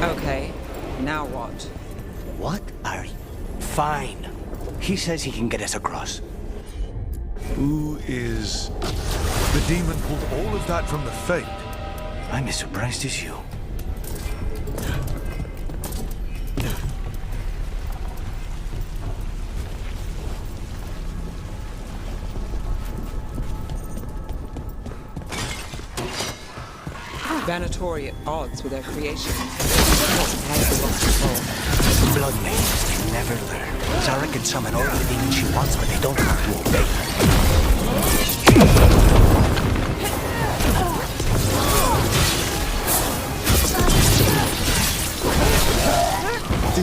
Speaker 4: Okay, now what?
Speaker 14: What are you? Fine. He says he can get us across.
Speaker 1: Who is... The demon pulled all of that from the Fate.
Speaker 14: I'm as surprised as you.
Speaker 4: Venatori at odds with their creation.
Speaker 14: Blood mages, they never learn. Zara can summon all the demons she wants, but they don't have to obey her.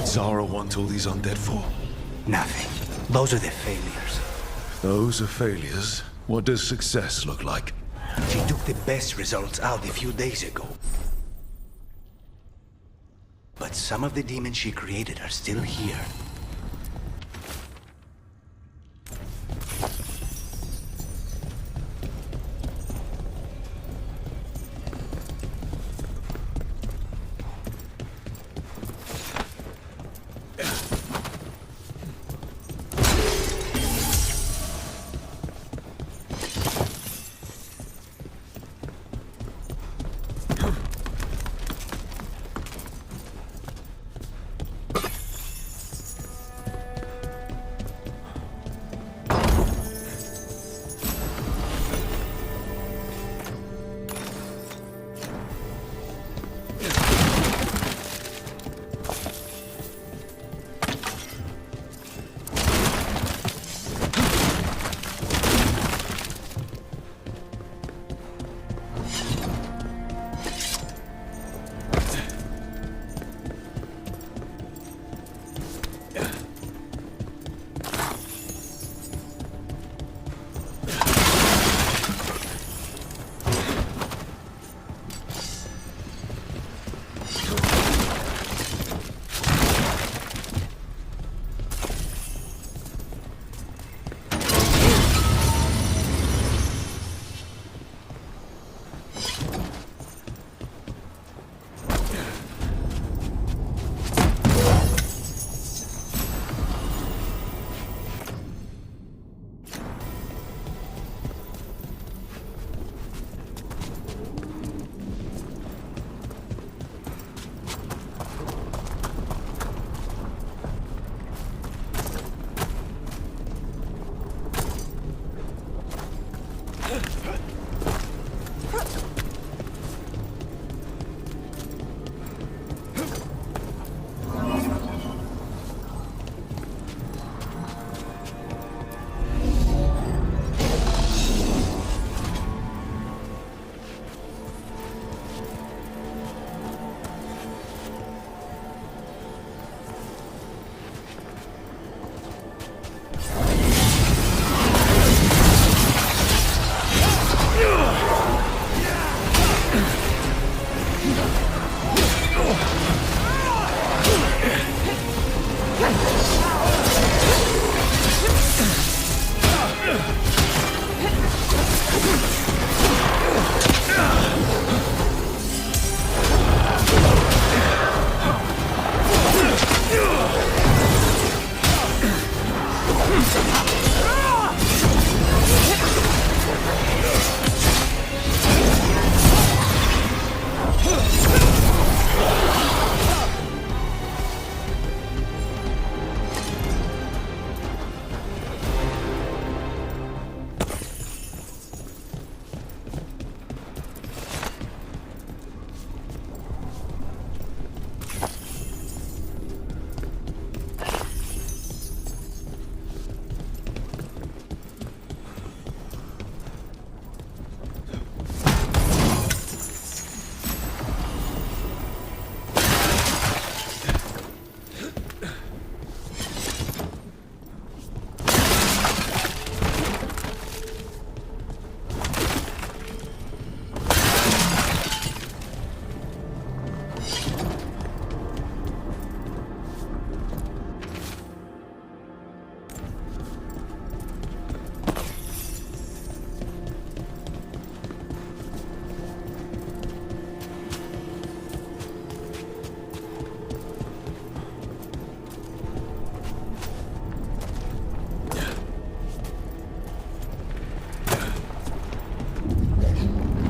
Speaker 1: did Zara want all these undead for?
Speaker 16: Nothing. Those are the failures.
Speaker 1: Those are failures. What does success look like?
Speaker 16: She took the best results out a few days ago. But some of the demons she created are still here.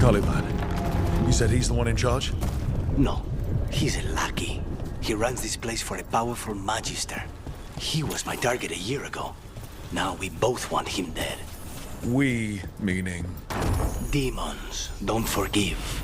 Speaker 1: Caliban. You said he's the one in charge?
Speaker 16: No, he's a lackey. He runs this place for a powerful magister. He was my target a year ago. Now we both want him dead.
Speaker 1: We, meaning?
Speaker 16: Demons don't forgive.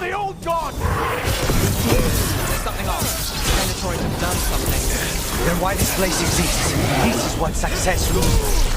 Speaker 8: the old god!
Speaker 4: Something off. Venatori have done something.
Speaker 16: Then why this place exists? This is what success means.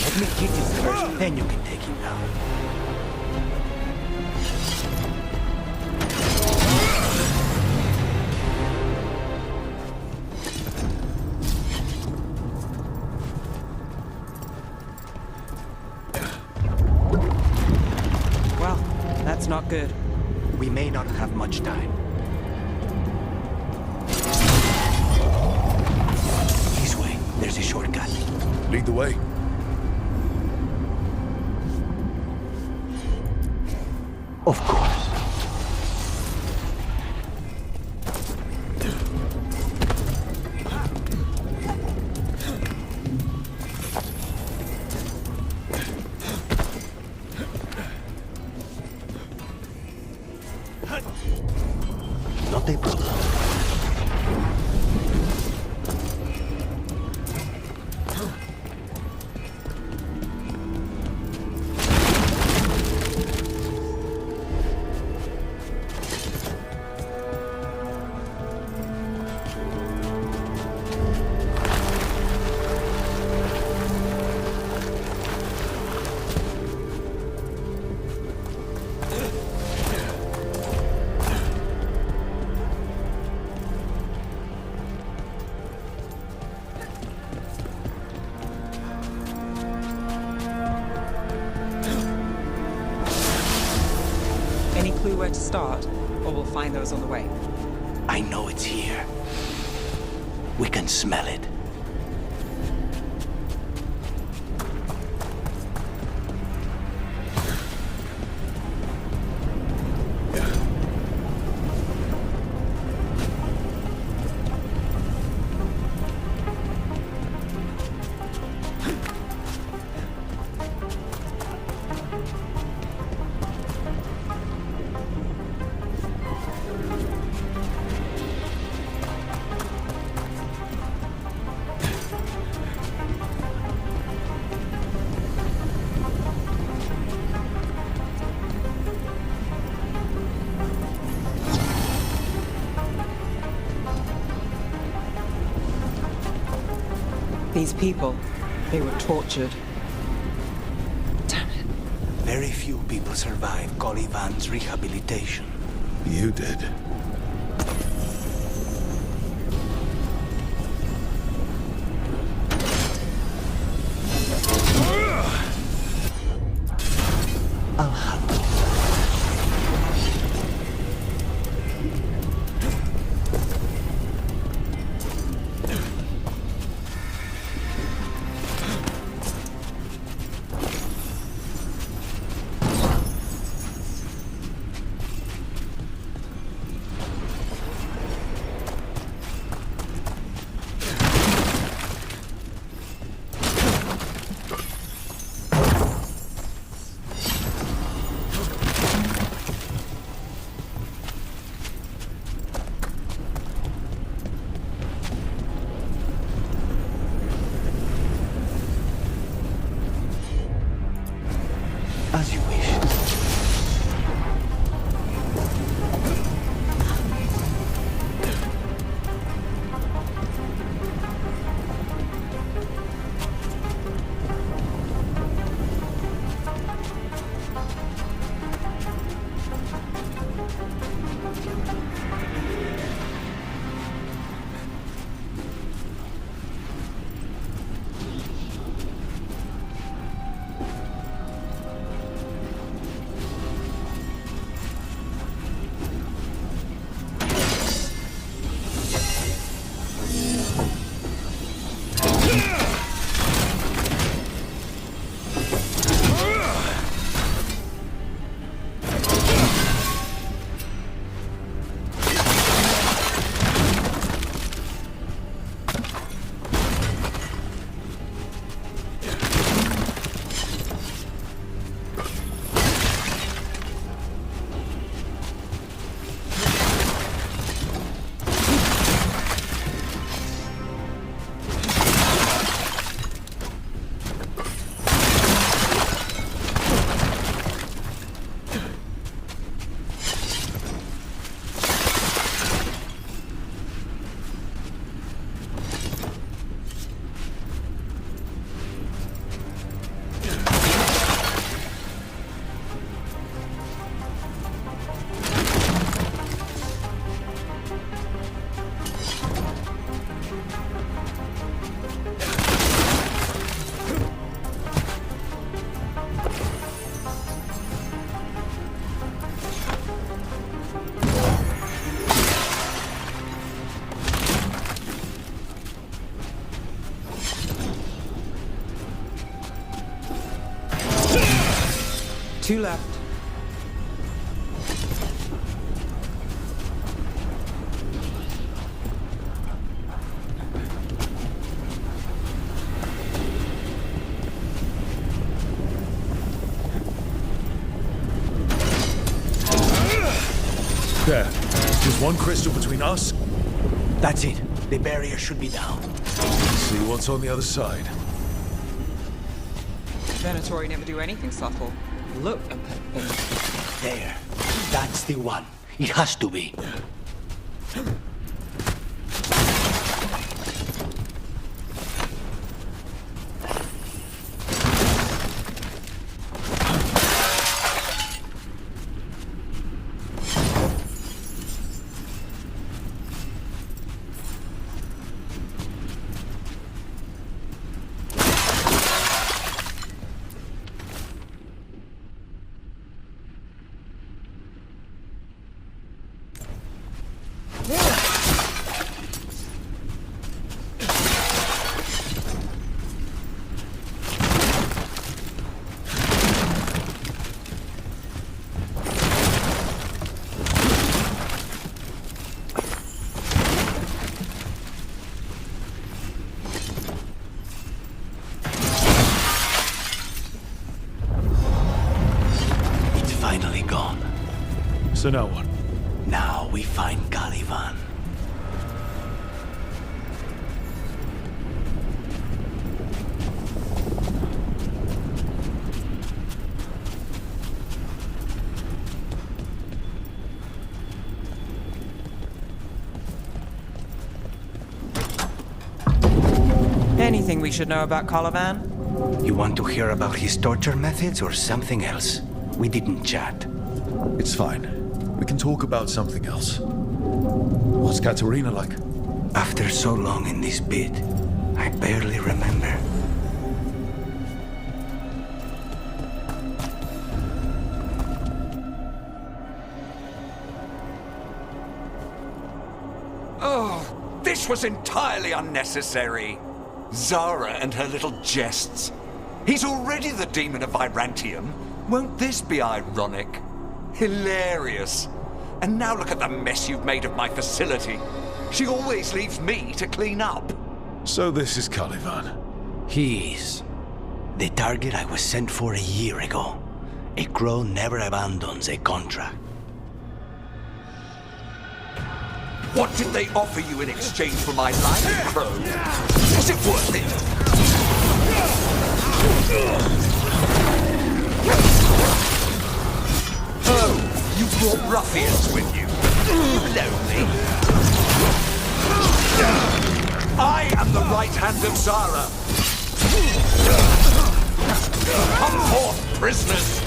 Speaker 16: Let me hit him first, then you can take him down.
Speaker 4: Well, that's not good.
Speaker 16: We may not have much time. This way. There's a shortcut.
Speaker 1: Lead the way.
Speaker 16: Of course. Not a problem.
Speaker 4: Any clue where to start? Or we'll find those on the way.
Speaker 16: I know it's here. We can smell it.
Speaker 4: These people, they were tortured. Damn it.
Speaker 16: Very few people survive Colivan's rehabilitation.
Speaker 1: You did.
Speaker 4: 2 left.
Speaker 1: There. Just one crystal between us.
Speaker 16: That's it. The barrier should be down.
Speaker 1: See what's on the other side.
Speaker 4: Venatori never do anything subtle. Look at that thing.
Speaker 16: There. That's the one. It has to be.
Speaker 1: So now what?
Speaker 16: Now we find Caliban.
Speaker 4: Anything we should know about Caliban?
Speaker 16: You want to hear about his torture methods or something else? We didn't chat.
Speaker 1: It's fine. We can talk about something else. What's Katerina like?
Speaker 16: After so long in this bit, I barely remember.
Speaker 8: Oh, this was entirely unnecessary. Zara and her little jests. He's already the demon of Virantium. Won't this be ironic? Hilarious. And now look at the mess you've made of my facility. She always leaves me to clean up.
Speaker 1: So this is Caliban.
Speaker 16: He is. The target I was sent for a year ago. A crow never abandons a contract.
Speaker 8: What did they offer you in exchange for my life, Crow? Was it worth it? Oh, you brought ruffians with you. Lonely. I am the right hand of Zara. Come forth, prisoners.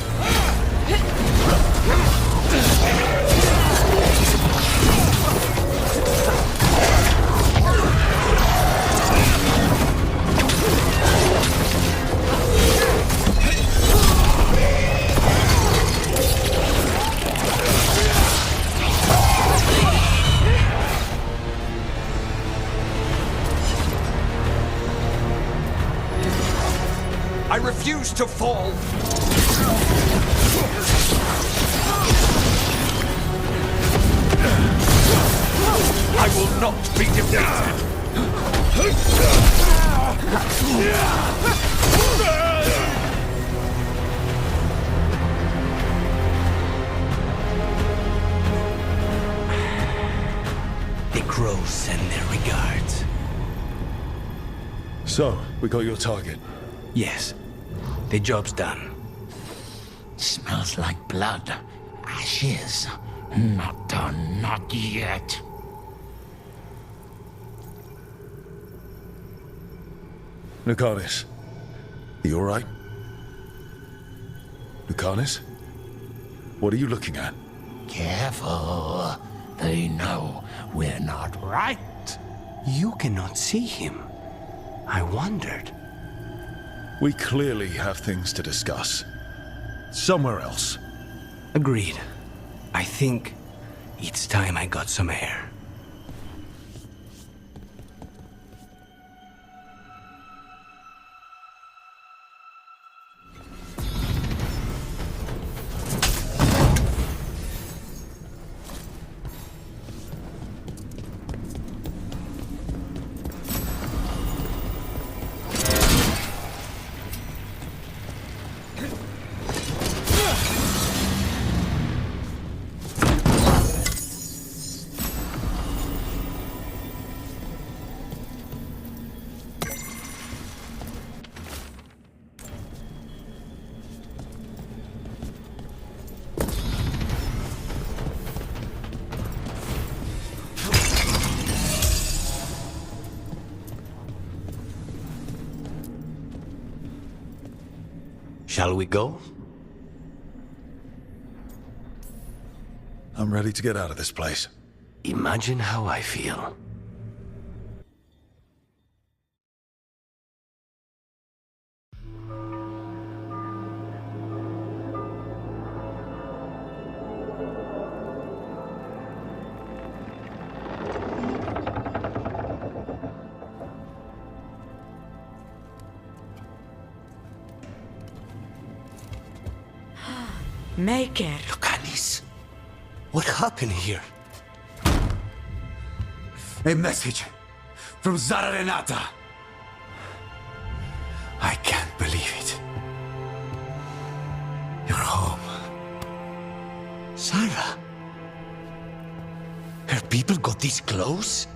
Speaker 8: I refuse to fall. I will not be defeated.
Speaker 16: The crows send their regards.
Speaker 1: So, we got your target.
Speaker 16: Yes. The job's done.
Speaker 17: Smells like blood. Ashes. Not done, not yet.
Speaker 1: Lucanis. You alright? Lucanis? What are you looking at?
Speaker 17: Careful. They know we're not right.
Speaker 16: You cannot see him. I wondered.
Speaker 1: We clearly have things to discuss. Somewhere else.
Speaker 16: Agreed. I think it's time I got some air. Shall we go?
Speaker 1: I'm ready to get out of this place.
Speaker 16: Imagine how I feel.
Speaker 11: Maker.
Speaker 16: Lucanis, what happened here?
Speaker 14: A message from Zara Renata. I can't believe it. You're home.
Speaker 16: Sarah? Her people got this close?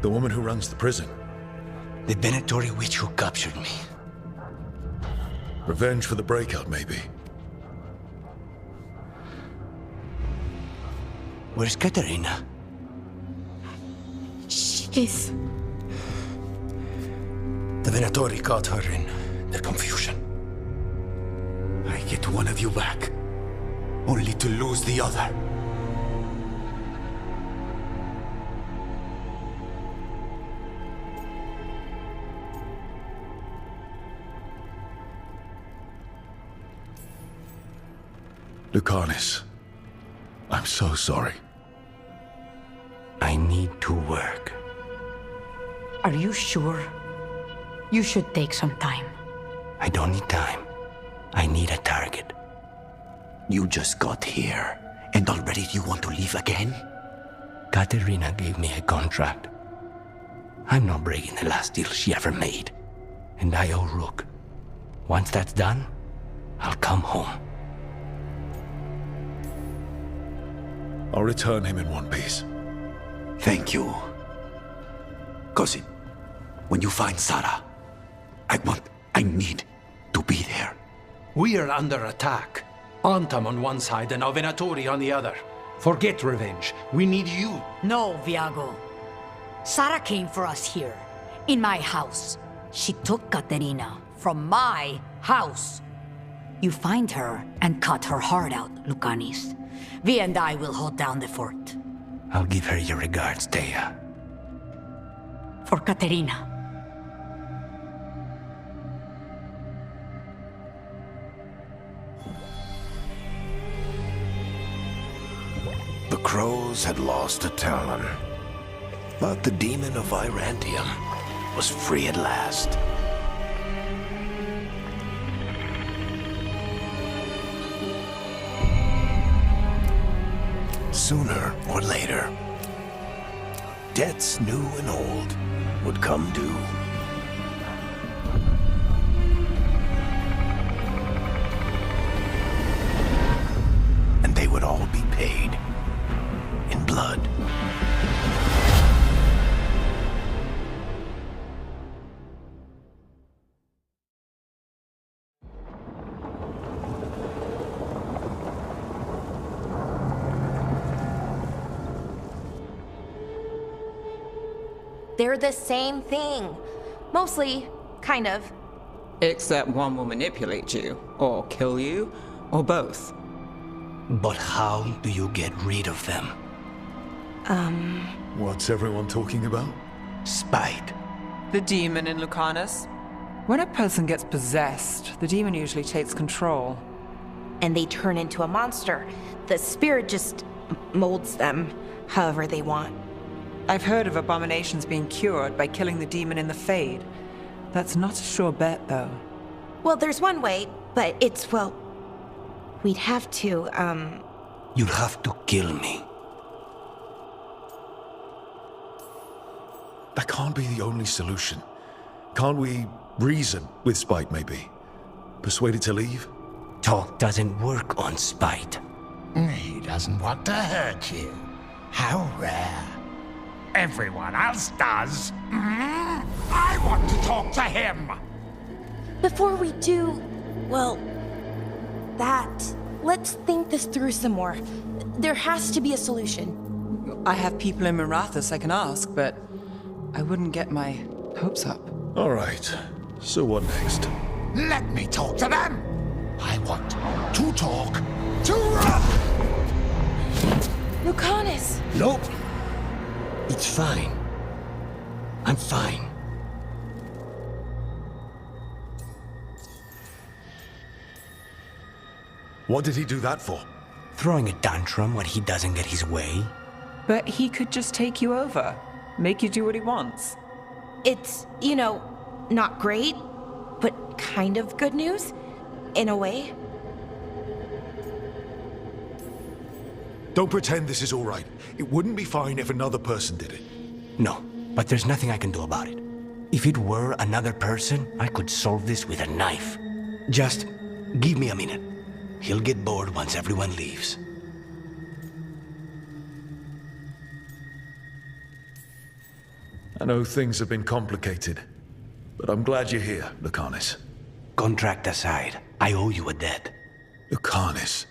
Speaker 1: The woman who runs the prison.
Speaker 16: The Venatori witch who captured me.
Speaker 1: Revenge for the breakout, maybe.
Speaker 16: Where's Katerina?
Speaker 11: She's...
Speaker 14: The Venatori caught her in their confusion. I get one of you back, only to lose the other.
Speaker 1: Lucanis, I'm so sorry.
Speaker 16: I need to work.
Speaker 11: Are you sure? You should take some time.
Speaker 16: I don't need time. I need a target.
Speaker 14: You just got here, and already you want to leave again?
Speaker 16: Katerina gave me a contract. I'm not breaking the last deal she ever made. And I owe Rook. Once that's done, I'll come home.
Speaker 1: I'll return him in one piece.
Speaker 14: Thank you. Cousin, when you find Sarah, I need to be there.
Speaker 18: We are under attack. Antam on one side and Venatori on the other. Forget revenge. We need you.
Speaker 11: No, Viago. Sarah came for us here, in my house. She took Katerina from my house. You find her and cut her heart out, Lucanis. Vi and I will hold down the fort.
Speaker 16: I'll give her your regards, Thea.
Speaker 11: For Katerina.
Speaker 3: The crows had lost a talon, but the demon of Virantium was free at last. Sooner or later, debts new and old would come due. And they would all be paid in blood.
Speaker 5: They're the same thing. Mostly, kind of.
Speaker 4: Except one will manipulate you, or kill you, or both.
Speaker 16: But how do you get rid of them?
Speaker 1: What's everyone talking about?
Speaker 16: Spite.
Speaker 4: The demon in Lucanus. When a person gets possessed, the demon usually takes control.
Speaker 5: And they turn into a monster. The spirit just molds them however they want.
Speaker 4: I've heard of abominations being cured by killing the demon in the Fade. That's not a sure bet, though.
Speaker 5: Well, there's one way, but it's, well... We'd have to,
Speaker 16: You'd have to kill me.
Speaker 1: That can't be the only solution. Can't we reason with Spite, maybe? Persuade it to leave?
Speaker 16: Talk doesn't work on Spite.
Speaker 17: He doesn't want to hurt you. How rare. Everyone else does. I want to talk to him.
Speaker 5: Before we do, well, let's think this through some more. There has to be a solution.
Speaker 4: I have people in Marathas I can ask, but I wouldn't get my hopes up.
Speaker 1: All right. So what next?
Speaker 17: Let me talk to them. I want to talk to Rook!
Speaker 5: Lucanus!
Speaker 16: Nope. It's fine. I'm fine.
Speaker 1: What did he do that for?
Speaker 16: Throwing a tantrum when he doesn't get his way?
Speaker 4: But he could just take you over, make you do what he wants.
Speaker 5: It's, not great, but kind of good news, in a way.
Speaker 1: Don't pretend this is all right. It wouldn't be fine if another person did it.
Speaker 16: No, but there's nothing I can do about it. If it were another person, I could solve this with a knife. Just give me a minute. He'll get bored once everyone leaves.
Speaker 1: I know things have been complicated, but I'm glad you're here, Lucanus.
Speaker 16: Contract aside, I owe you a debt.
Speaker 1: Lucanus.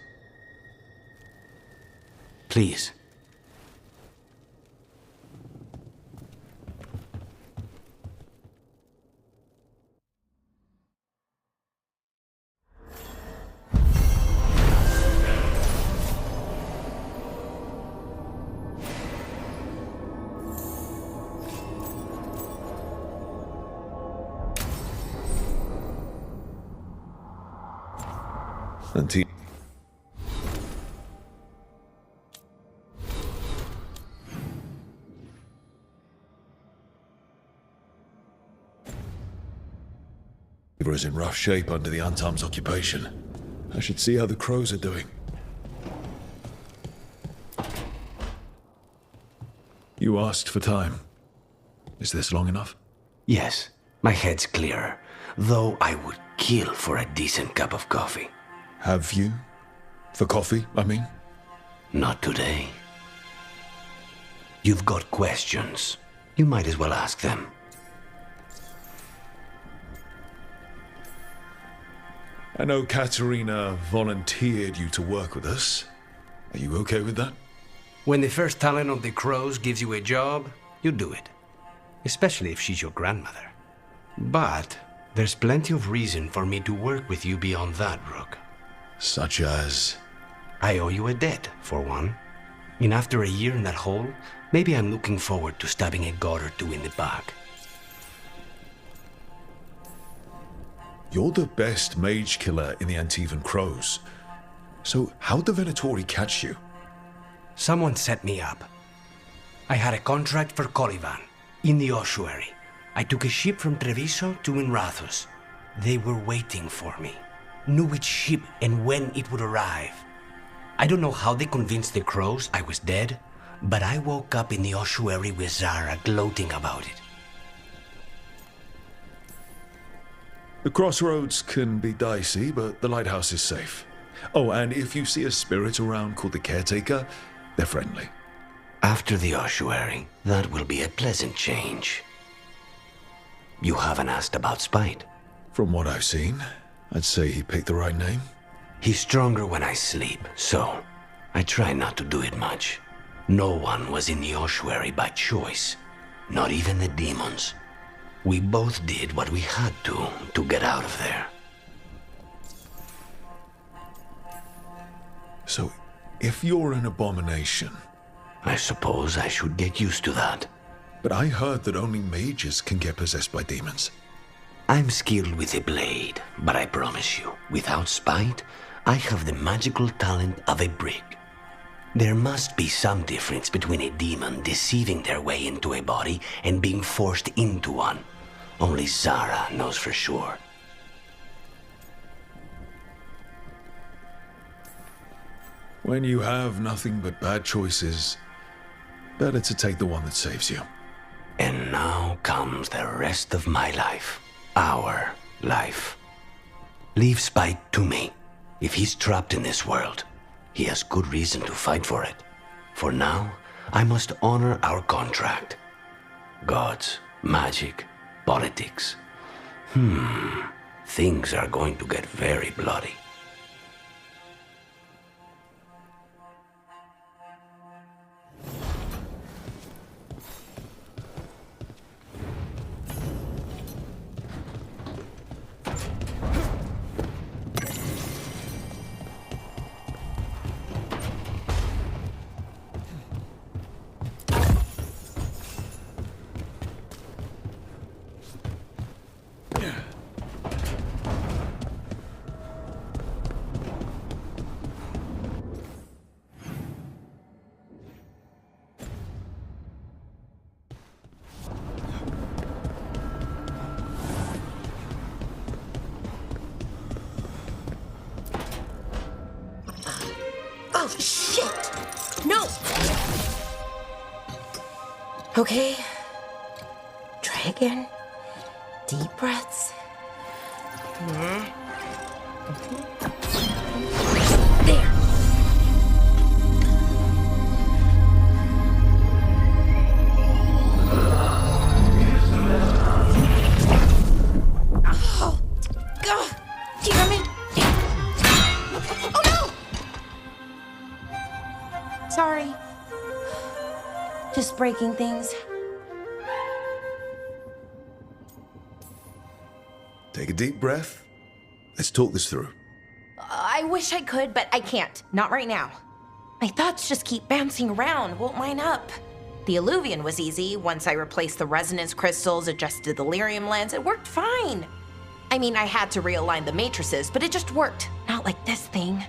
Speaker 16: Please.
Speaker 1: Until He was in rough shape under the Antam's occupation. I should see how the crows are doing. You asked for time. Is this long enough?
Speaker 16: Yes, my head's clearer, though I would kill for a decent cup of coffee.
Speaker 1: Have you? For coffee, I mean?
Speaker 16: Not today. You've got questions. You might as well ask them.
Speaker 1: I know Katerina volunteered you to work with us. Are you okay with that?
Speaker 16: When the first talent of the crows gives you a job, you do it. Especially if she's your grandmother. But there's plenty of reason for me to work with you beyond that, Rook.
Speaker 1: Such as?
Speaker 16: I owe you a debt, for one. And after a year in that hole, maybe I'm looking forward to stabbing a god or two in the back.
Speaker 1: You're the best mage killer in the Antivan Crows. So how'd the Venatori catch you?
Speaker 16: Someone set me up. I had a contract for Colivan, in the ossuary. I took a ship from Treviso to Inrathus. They were waiting for me. Knew which ship and when it would arrive. I don't know how they convinced the crows I was dead, but I woke up in the ossuary with Zara gloating about it.
Speaker 1: The crossroads can be dicey, but the lighthouse is safe. Oh, and if you see a spirit around called the Caretaker, they're friendly.
Speaker 16: After the ossuary, that will be a pleasant change. You haven't asked about Spite.
Speaker 1: From what I've seen, I'd say he picked the right name.
Speaker 16: He's stronger when I sleep, so I try not to do it much. No one was in the ossuary by choice, not even the demons. We both did what we had to get out of there.
Speaker 1: So, if you're an abomination...
Speaker 16: I suppose I should get used to that.
Speaker 1: But I heard that only mages can get possessed by demons.
Speaker 16: I'm skilled with a blade, but I promise you, without Spite, I have the magical talent of a brick. There must be some difference between a demon deceiving their way into a body and being forced into one. Only Zara knows for sure.
Speaker 1: When you have nothing but bad choices, better to take the one that saves you.
Speaker 16: And now comes the rest of my life. Our life. Leave Spite to me. If he's trapped in this world, he has good reason to fight for it. For now, I must honor our contract. Gods, magic, politics. Things are going to get very bloody.
Speaker 5: Okay. Try again. Deep breaths. There. Oh, God, damn it. Oh, no! Sorry. Just breaking things.
Speaker 1: Take a deep breath. Let's talk this through.
Speaker 5: I wish I could, but I can't. Not right now. My thoughts just keep bouncing around, won't line up. The Illuvian was easy. Once I replaced the resonance crystals, adjusted the lyrium lens, it worked fine. I mean, I had to realign the matrices, but it just worked. Not like this thing.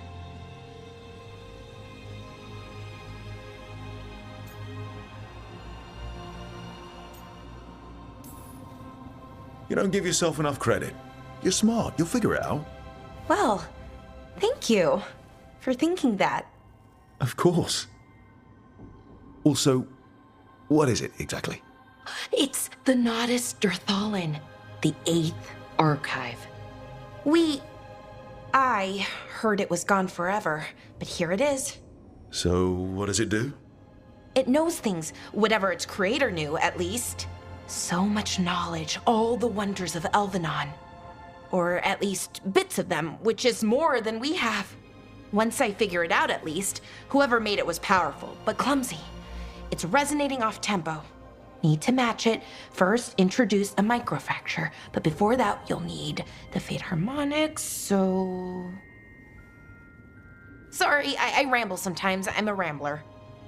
Speaker 1: You don't give yourself enough credit. You're smart. You'll figure it out.
Speaker 5: Well, thank you for thinking that.
Speaker 1: Of course. Also, what is it exactly?
Speaker 5: It's the Nodus Durthalin, the 8th archive. I heard it was gone forever, but here it is.
Speaker 1: So, what does it do?
Speaker 5: It knows things, whatever its creator knew, at least. So much knowledge, all the wonders of Elvenon. Or at least bits of them, which is more than we have. Once I figure it out, at least, whoever made it was powerful, but clumsy. It's resonating off tempo. Need to match it. First, introduce a microfracture, but before that, you'll need the Fate harmonics, so... Sorry, I ramble sometimes. I'm a rambler.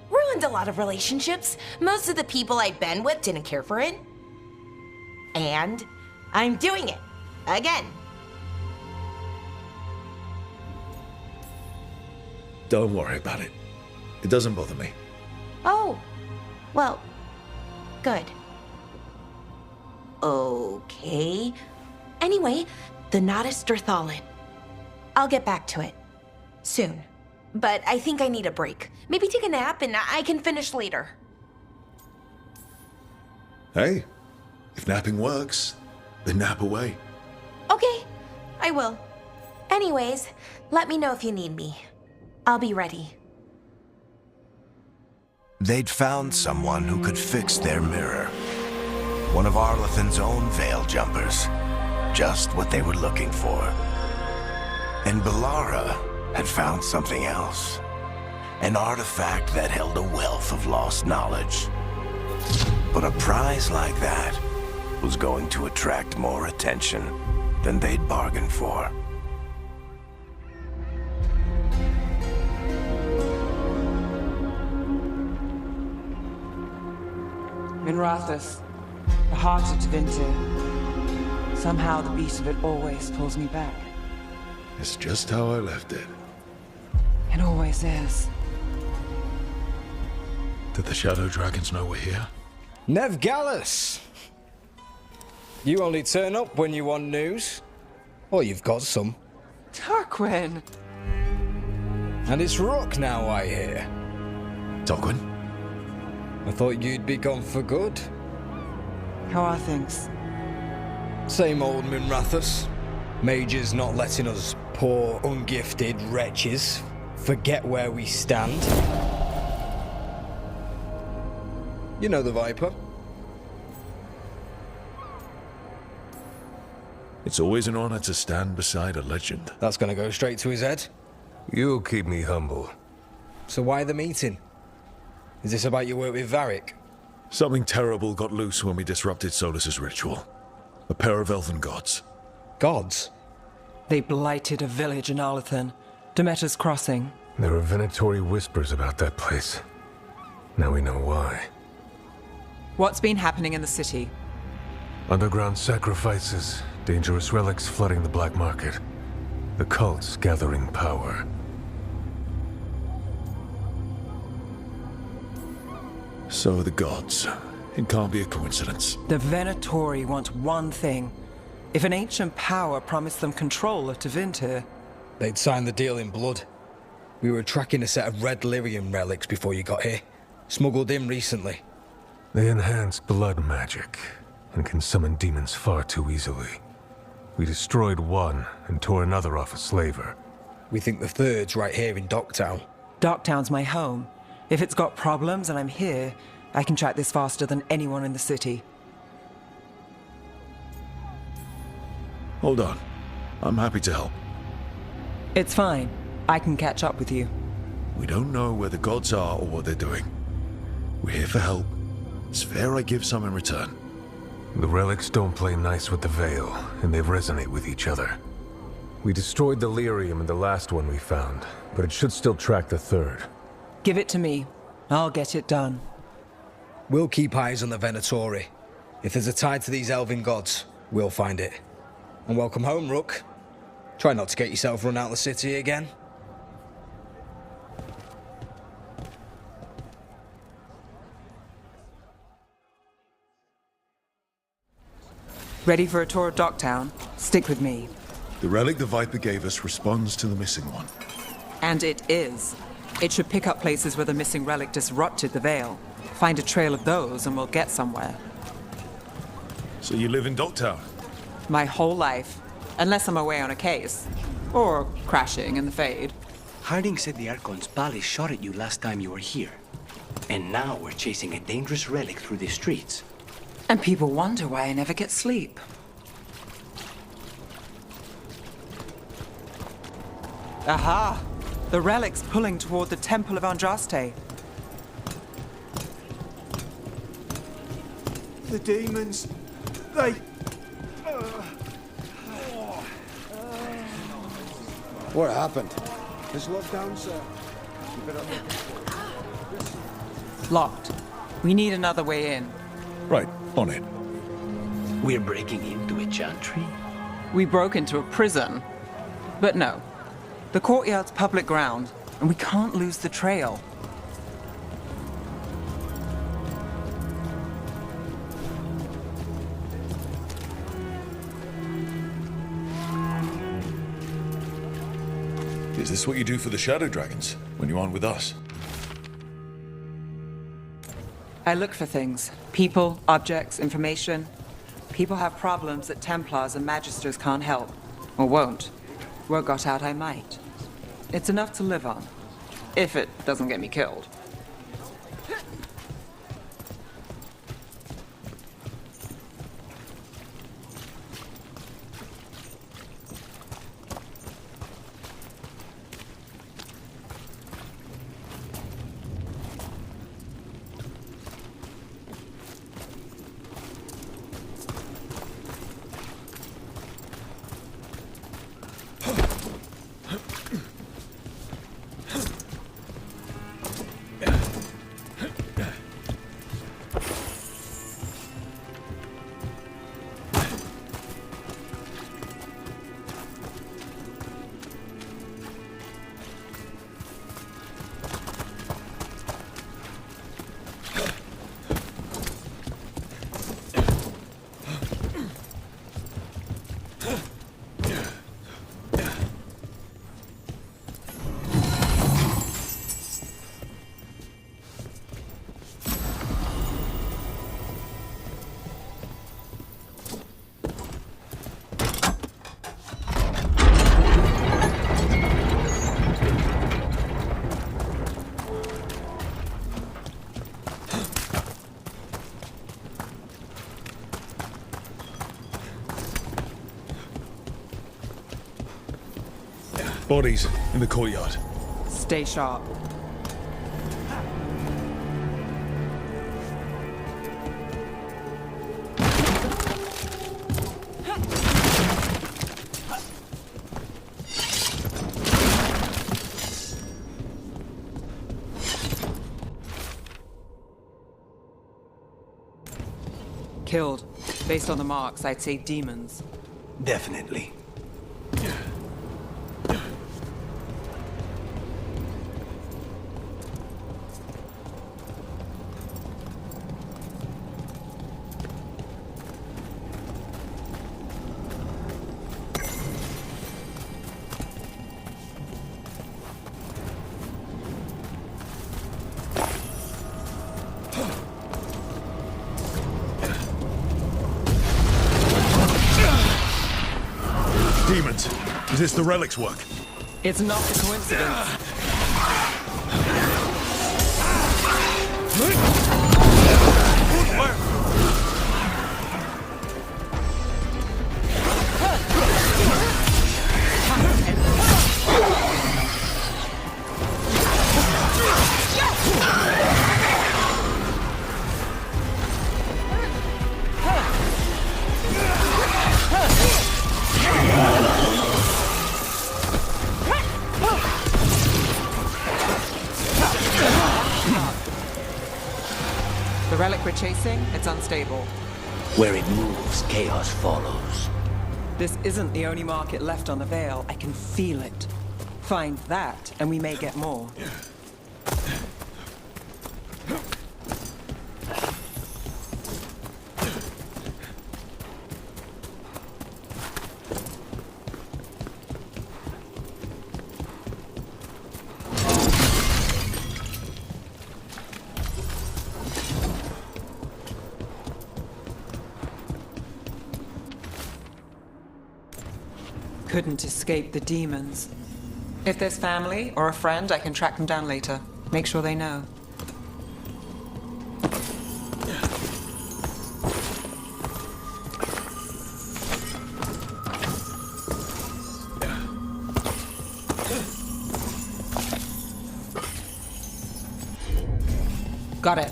Speaker 5: Ruined a lot of relationships. Most of the people I've been with didn't care for it. And I'm doing it. Again.
Speaker 1: Don't worry about it. It doesn't bother me.
Speaker 5: Oh, well, good. Okay. Anyway, the Nodus Durthalin. I'll get back to it. Soon. But I think I need a break. Maybe take a nap and I can finish later.
Speaker 1: Hey, if napping works, then nap away.
Speaker 5: Okay, I will. Anyways, let me know if you need me. I'll be ready.
Speaker 3: They'd found someone who could fix their mirror. One of Arlethan's own veil jumpers. Just what they were looking for. And Bellara had found something else. An artifact that held a wealth of lost knowledge. But a prize like that was going to attract more attention than they'd bargained for.
Speaker 4: Minrathous, the heart of Tevinter. Somehow the beat of it always pulls me back.
Speaker 1: It's just how I left it.
Speaker 4: It always is.
Speaker 1: Did the Shadow Dragons know we're here?
Speaker 2: Nev Gallus! You only turn up when you want news. Or you've got some.
Speaker 4: Tarquin!
Speaker 2: And it's Rook now, I hear.
Speaker 1: Tarquin?
Speaker 2: I thought you'd be gone for good.
Speaker 4: How are things?
Speaker 2: Same old Minrathous. Mages not letting us poor, ungifted wretches forget where we stand. You know the Viper.
Speaker 1: It's always an honor to stand beside a legend.
Speaker 2: That's gonna go straight to his head.
Speaker 19: You'll keep me humble.
Speaker 2: So why the meeting? Is this about your work with Varric?
Speaker 1: Something terrible got loose when we disrupted Solus's ritual. A pair of elven gods.
Speaker 2: Gods?
Speaker 4: They blighted a village in Arlethan, Demeter's Crossing.
Speaker 19: There are Venatori whispers about that place. Now we know why.
Speaker 4: What's been happening in the city?
Speaker 19: Underground sacrifices, dangerous relics flooding the black market. The cults gathering power.
Speaker 1: So are the gods. It can't be a coincidence.
Speaker 4: The Venatori want one thing. If an ancient power promised them control of Tevinter,
Speaker 2: they'd sign the deal in blood. We were tracking a set of red lyrium relics before you got here. Smuggled in recently.
Speaker 19: They enhance blood magic and can summon demons far too easily. We destroyed one and tore another off a slaver.
Speaker 20: We think the third's right here in Docktown.
Speaker 4: Docktown's my home. If it's got problems and I'm here, I can track this faster than anyone in the city.
Speaker 1: Hold on. I'm happy to help.
Speaker 4: It's fine. I can catch up with you.
Speaker 1: We don't know where the gods are or what they're doing. We're here for help. It's fair I give some in return.
Speaker 19: The relics don't play nice with the Veil, and they resonate with each other. We destroyed the lyrium in the last one we found, but it should still track the third.
Speaker 4: Give it to me. I'll get it done.
Speaker 20: We'll keep eyes on the Venatori. If there's a tie to these elven gods, we'll find it. And welcome home, Rook. Try not to get yourself run out of the city again.
Speaker 4: Ready for a tour of Docktown? Stick with me.
Speaker 1: The relic the Viper gave us responds to the missing one.
Speaker 4: And it is. It should pick up places where the missing relic disrupted the Veil. Find a trail of those and we'll get somewhere.
Speaker 1: So you live in Docktown?
Speaker 4: My whole life. Unless I'm away on a case. Or crashing in the Fade.
Speaker 16: Harding said the Archon's palace shot at you last time you were here. And now we're chasing a dangerous relic through the streets.
Speaker 4: And people wonder why I never get sleep. Aha! The relic's pulling toward the Temple of Andraste.
Speaker 3: The demons, they...
Speaker 21: What happened? It's locked down, sir. You better
Speaker 4: Locked. We need another way in.
Speaker 1: Right, on it.
Speaker 16: We're breaking into a chantry?
Speaker 4: We broke into a prison. But no. The courtyard's public ground, and we can't lose the trail.
Speaker 1: Is this what you do for the Shadow Dragons, when you aren't with us?
Speaker 4: I look for things. People, objects, information. People have problems that Templars and Magisters can't help. Or won't. Word got out I might. It's enough to live on. If it doesn't get me killed.
Speaker 1: Bodies in the courtyard.
Speaker 4: Stay sharp. Killed. Based on the marks, I'd say demons.
Speaker 16: Definitely.
Speaker 1: Demons. Is this the relic's work?
Speaker 4: It's not a coincidence. The relic we're chasing, it's unstable.
Speaker 7: Where it moves, chaos follows.
Speaker 4: This isn't the only market left on the Veil. I can feel it. Find that, and we may get more. Couldn't escape the demons. If there's family or a friend, I can track them down later. Make sure they know. Got it.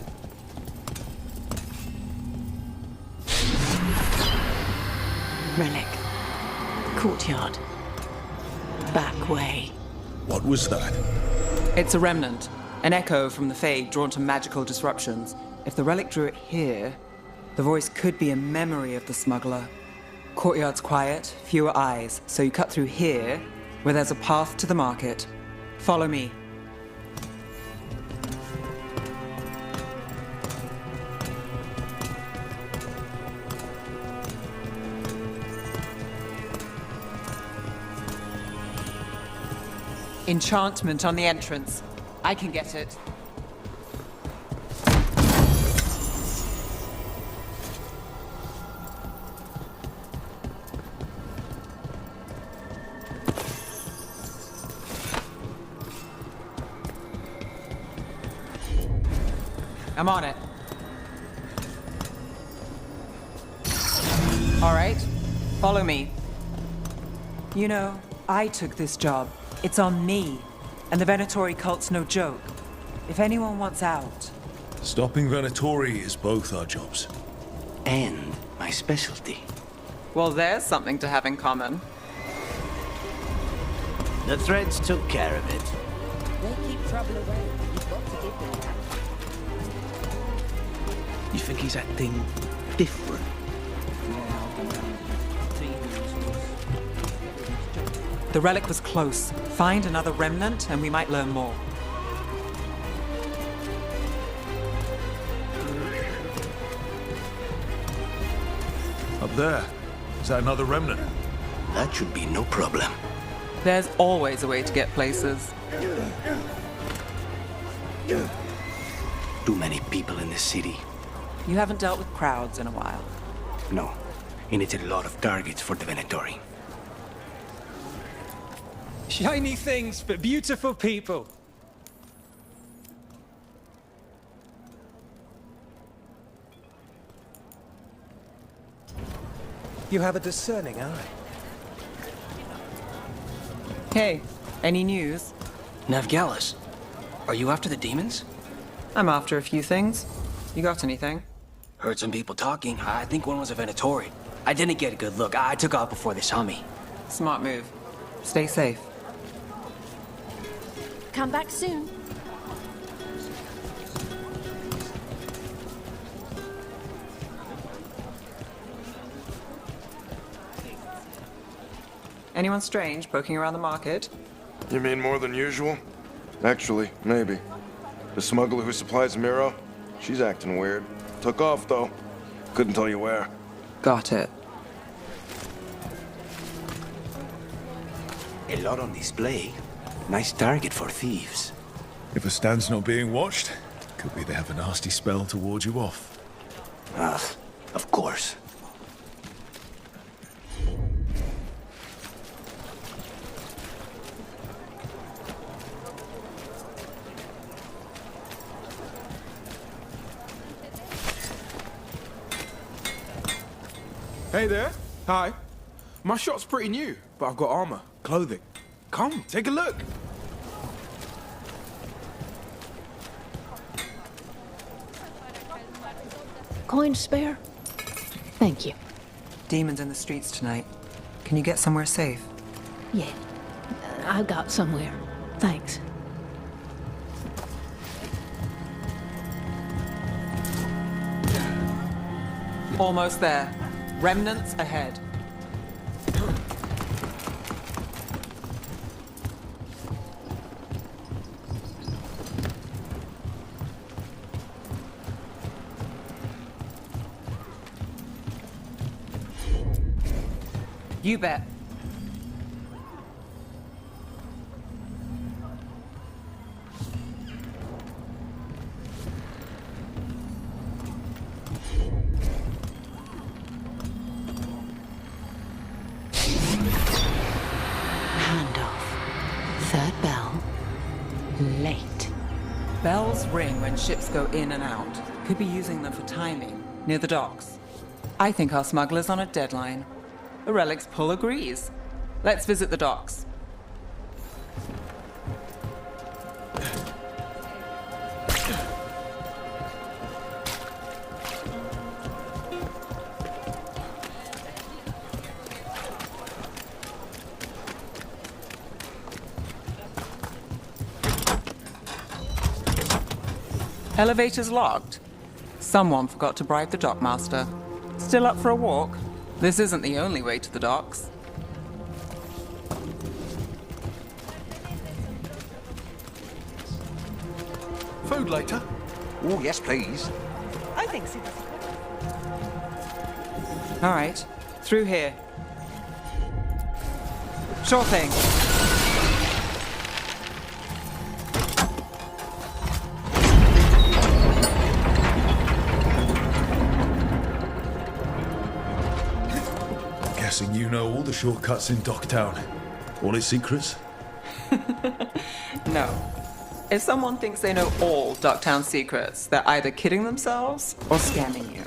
Speaker 6: Relic. Courtyard. Back way.
Speaker 1: What was that?
Speaker 4: It's a remnant. An echo from the Fade drawn to magical disruptions. If the relic drew it here, the voice could be a memory of the smuggler. Courtyard's quiet, fewer eyes, so you cut through here, where there's a path to the market. Follow me. Enchantment on the entrance. I can get it. I'm on it. All right, follow me. You know, I took this job. It's on me. And the Venatori cult's no joke. If anyone wants out...
Speaker 1: Stopping Venatori is both our jobs.
Speaker 7: And my specialty.
Speaker 4: Well, there's something to have in common.
Speaker 7: The threads took care of it.
Speaker 6: They keep trouble away. You've got to give them that.
Speaker 7: You think he's acting different?
Speaker 4: The relic was close. Find another remnant and we might learn more.
Speaker 1: Up there. Is that another remnant?
Speaker 7: That should be no problem.
Speaker 4: There's always a way to get places.
Speaker 7: Too many people in the city.
Speaker 4: You haven't dealt with crowds in a while.
Speaker 7: No. And it's a lot of targets for the Venatori.
Speaker 9: Shiny things for beautiful people. You have a discerning eye.
Speaker 4: Hey, any news?
Speaker 22: Navgalis, are you after the demons?
Speaker 4: I'm after a few things. You got anything?
Speaker 22: Heard some people talking. I think one was a Venatori. I didn't get a good look. I took off before they saw me.
Speaker 4: Smart move. Stay safe.
Speaker 6: Come back soon.
Speaker 4: Anyone strange poking around the market?
Speaker 23: You mean more than usual? Actually, maybe. The smuggler who supplies Miro, she's acting weird. Took off, though. Couldn't tell you where.
Speaker 4: Got it.
Speaker 7: A lot on display. Nice target for thieves.
Speaker 1: If a stand's not being watched, could be they have a nasty spell to ward you off.
Speaker 7: Ah, of course.
Speaker 10: Hey there. Hi. My shop's pretty new, but I've got armor, clothing. Come, take a look.
Speaker 6: Coin spare? Thank you.
Speaker 4: Demons in the streets tonight. Can you get somewhere safe?
Speaker 6: Yeah, I got somewhere. Thanks.
Speaker 4: Almost there. Remnants ahead. You bet.
Speaker 6: Third bell. Late.
Speaker 4: Bells ring when ships go in and out. Could be using them for timing, near the docks. I think our smuggler's on a deadline. The Relic's pull agrees. Let's visit the docks. Elevator's locked. Someone forgot to bribe the dockmaster. Still up for a walk? This isn't the only way to the docks.
Speaker 8: Food later? Oh, yes, please.
Speaker 4: I think so. All right, through here. Sure thing.
Speaker 1: Guessing you know all the shortcuts in Docktown. All its secrets?
Speaker 4: No. If someone thinks they know all Docktown secrets, they're either kidding themselves or scamming you.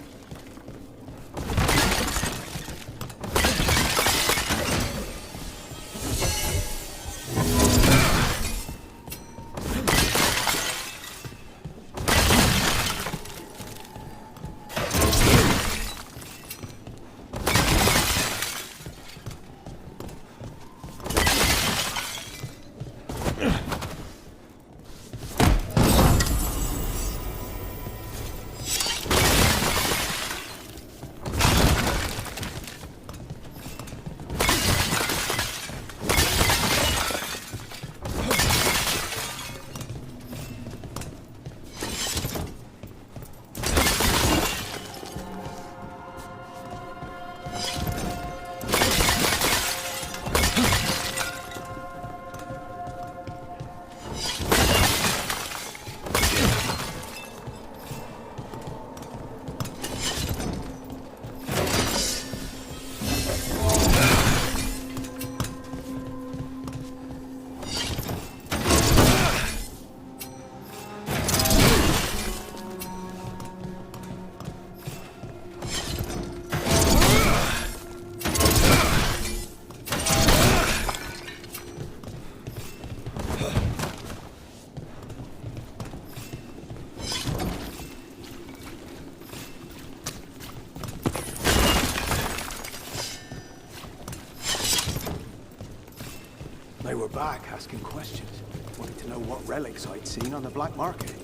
Speaker 12: They were back asking questions. Wanted to know what relics I'd seen on the black market.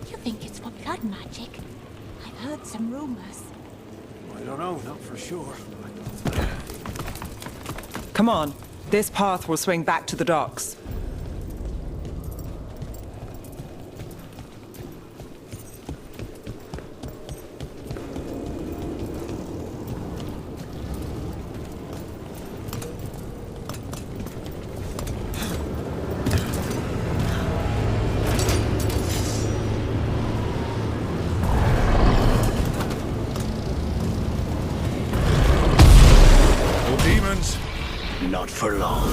Speaker 13: You think it's for blood magic? I've heard some rumors.
Speaker 12: I don't know, not for sure.
Speaker 4: Come on. This path will swing back to the docks.
Speaker 3: Not for long.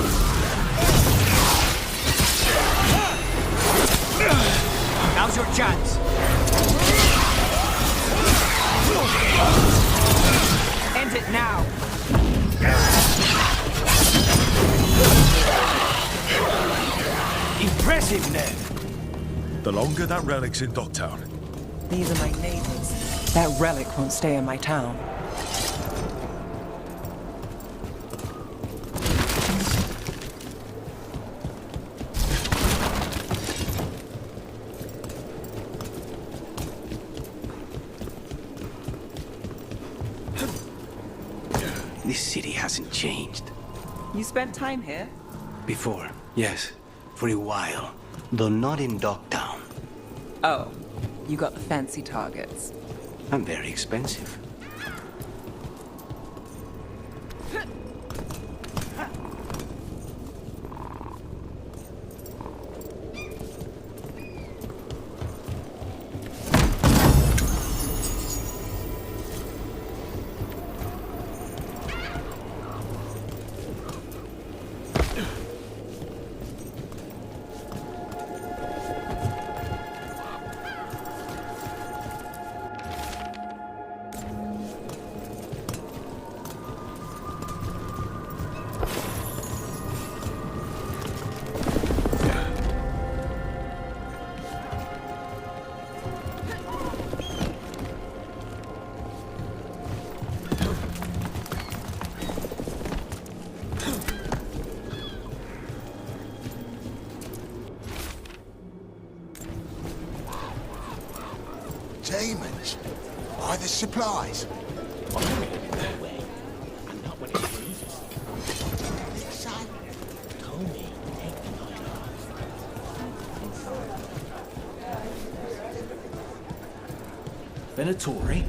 Speaker 2: Now's your chance. End it now.
Speaker 14: The longer that relic's in Docktown.
Speaker 4: These are my neighbors. That relic won't stay in my town.
Speaker 16: This city hasn't changed.
Speaker 4: You spent time here?
Speaker 16: Before, yes. For a while. Though not in Docktown.
Speaker 4: Oh, you got the fancy targets.
Speaker 16: I'm very expensive.
Speaker 17: Demons? Buy the supplies.
Speaker 15: Venatori?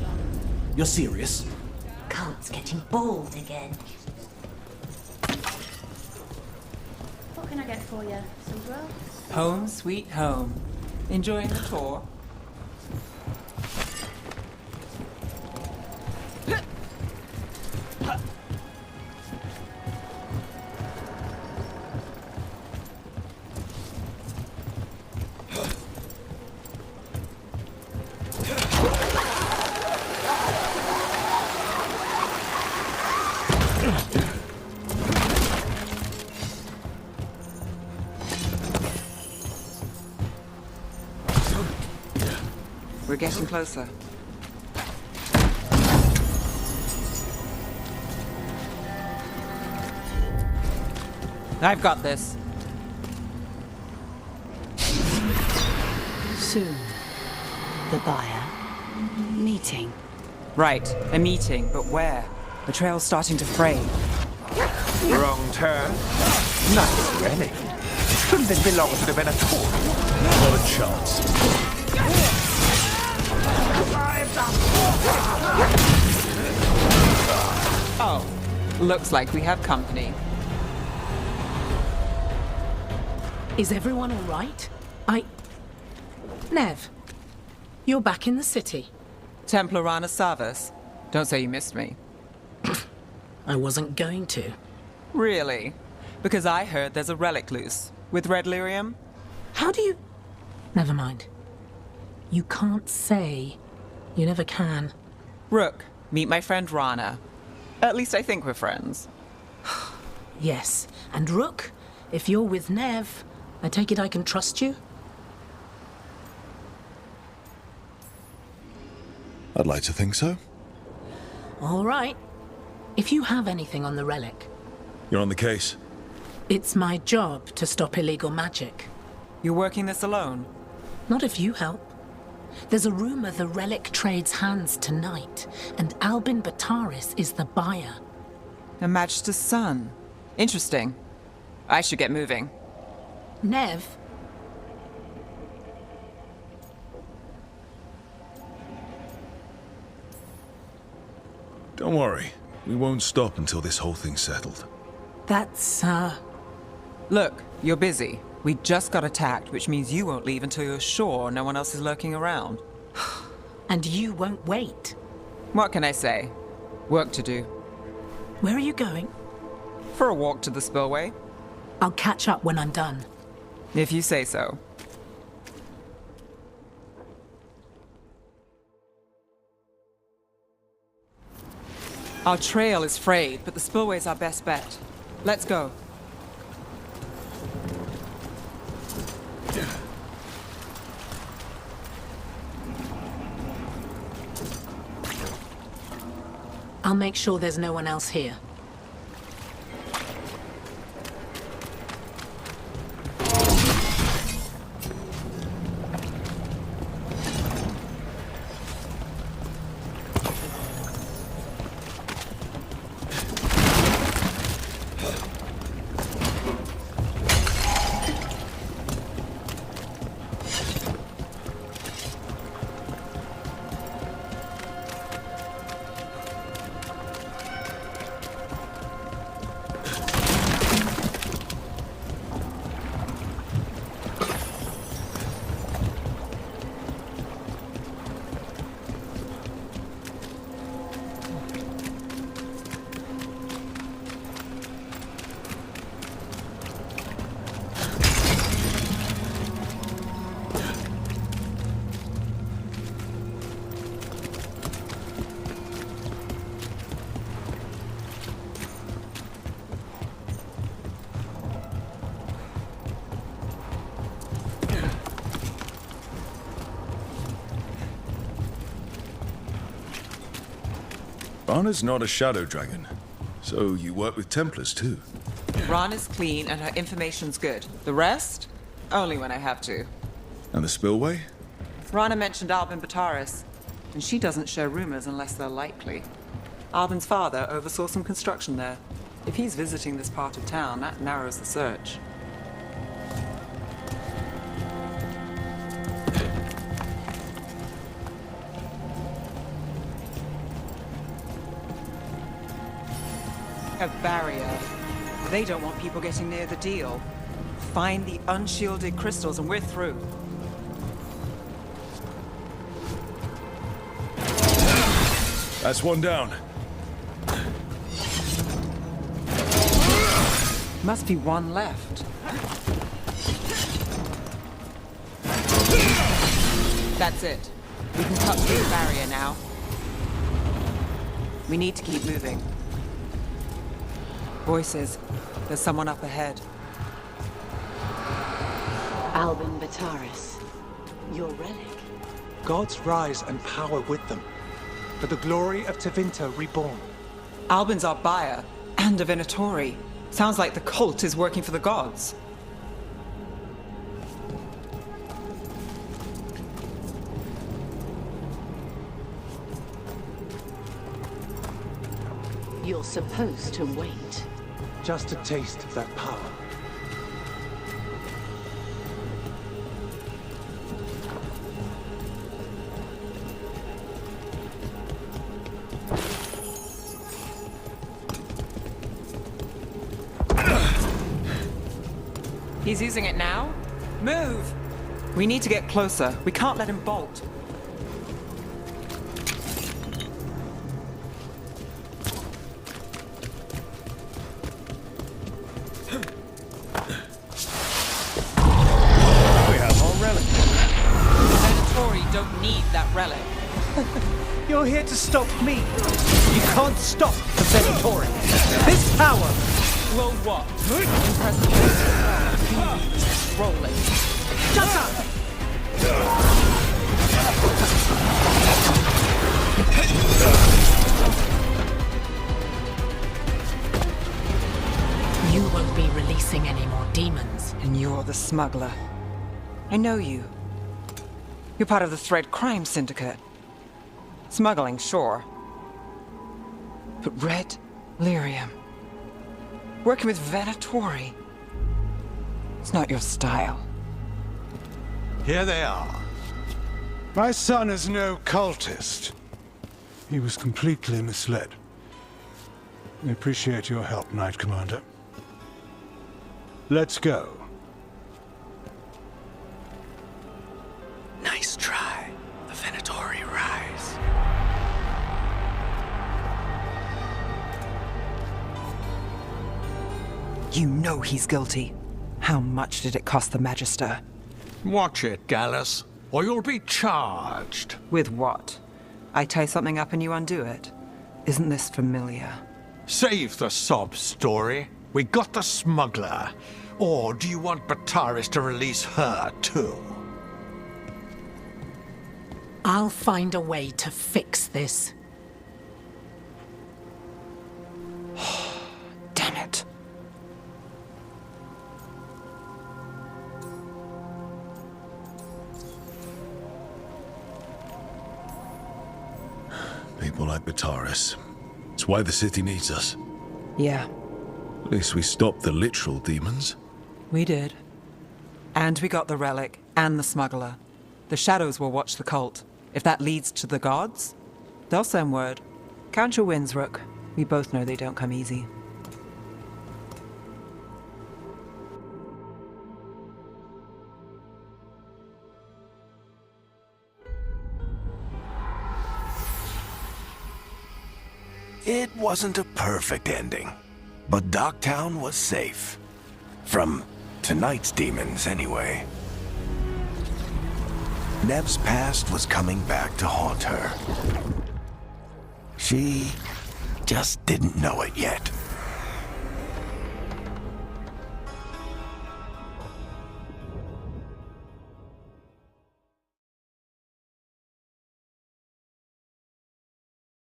Speaker 15: You're serious?
Speaker 13: Cult's getting bold again. What can I get for you? Some grub?
Speaker 4: Home sweet home. Enjoying the tour? We're getting closer. I've got this.
Speaker 11: Soon. The buyer. Meeting.
Speaker 4: Right, a meeting, but where? The trail's starting to fray.
Speaker 12: Wrong turn. Nice relic. Shouldn't this belong to the Venatori?
Speaker 14: Not a chance.
Speaker 4: Oh, looks like we have company.
Speaker 18: Is everyone all right? Nev, you're back in the city.
Speaker 4: Templar Rana Savas. Don't say you missed me.
Speaker 18: I wasn't going to.
Speaker 4: Really? Because I heard there's a relic loose. With red lyrium?
Speaker 18: How do you... Never mind. You can't say. You never can.
Speaker 4: Rook, meet my friend Rana. At least I think we're friends.
Speaker 18: Yes. And Rook, if you're with Nev, I take it I can trust you?
Speaker 1: I'd like to think so.
Speaker 18: All right. If you have anything on the relic...
Speaker 1: You're on the case?
Speaker 18: It's my job to stop illegal magic.
Speaker 4: You're working this alone?
Speaker 18: Not if you help. There's a rumor the relic trades hands tonight, and Albin Bataris is the buyer.
Speaker 4: A Magister's son. Interesting. I should get moving.
Speaker 18: Nev?
Speaker 1: Don't worry. We won't stop until this whole thing's settled.
Speaker 18: That's,
Speaker 4: Look, you're busy. We just got attacked, which means you won't leave until you're sure no one else is lurking around.
Speaker 18: And you won't wait.
Speaker 4: What can I say? Work to do.
Speaker 18: Where are you going?
Speaker 4: For a walk to the spillway.
Speaker 18: I'll catch up when I'm done.
Speaker 4: If you say so. Our trail is frayed, but the spillway's our best bet. Let's go.
Speaker 18: I'll make sure there's no one else here.
Speaker 14: Anna's not a shadow dragon, so you work with Templars too.
Speaker 4: Rana's clean and her information's good. The rest? Only when I have to.
Speaker 14: And the spillway?
Speaker 4: Rana mentioned Albin Bataris, and she doesn't share rumors unless they're likely. Albin's father oversaw some construction there. If he's visiting this part of town, that narrows the search. A barrier. They don't want people getting near the deal. Find the unshielded crystals and we're through.
Speaker 14: That's one down.
Speaker 4: Must be one left. That's it. We can cut through the barrier now. We need to keep moving. Voices. There's someone up ahead.
Speaker 5: Albin Bataris. Your relic.
Speaker 9: Gods rise and power with them. For the glory of Tevinter reborn.
Speaker 4: Albin's our buyer, and a Venatori. Sounds like the cult is working for the gods.
Speaker 5: You're supposed to wait.
Speaker 9: Just a taste of that power.
Speaker 4: He's using it now? Move! We need to get closer. We can't let him bolt. Don't need that relic.
Speaker 9: You're here to stop me. You can't stop the Venatori. This power will what?
Speaker 4: Rolling.
Speaker 9: Shut up!
Speaker 18: You won't be releasing any more demons.
Speaker 4: And you're the smuggler. I know you. You're part of the Thread Crime Syndicate. Smuggling, sure. But Red Lyrium. Working with Venatori. It's not your style.
Speaker 19: Here they are. My son is no cultist. He was completely misled. I appreciate your help, Knight Commander. Let's go.
Speaker 7: Nice try. The Venatori rise.
Speaker 4: You know he's guilty. How much did it cost the Magister?
Speaker 17: Watch it, Gallus, or you'll be charged.
Speaker 4: With what? I tie something up and you undo it. Isn't this familiar?
Speaker 17: Save the sob story. We got the smuggler. Or do you want Bataris to release her, too?
Speaker 18: I'll find a way to fix this.
Speaker 1: people like Bataris. It's why the city needs us.
Speaker 4: Yeah,
Speaker 1: At least we stopped the literal demons.
Speaker 4: we did. And we got the relic and the smuggler. The shadows will watch the cult. If that leads to the gods, they'll send word. Count your wins, Rook. We both know they don't come easy.
Speaker 3: It wasn't a perfect ending, but Docktown was safe. From tonight's demons, anyway. Nev's past was coming back to haunt her. She just didn't know it yet.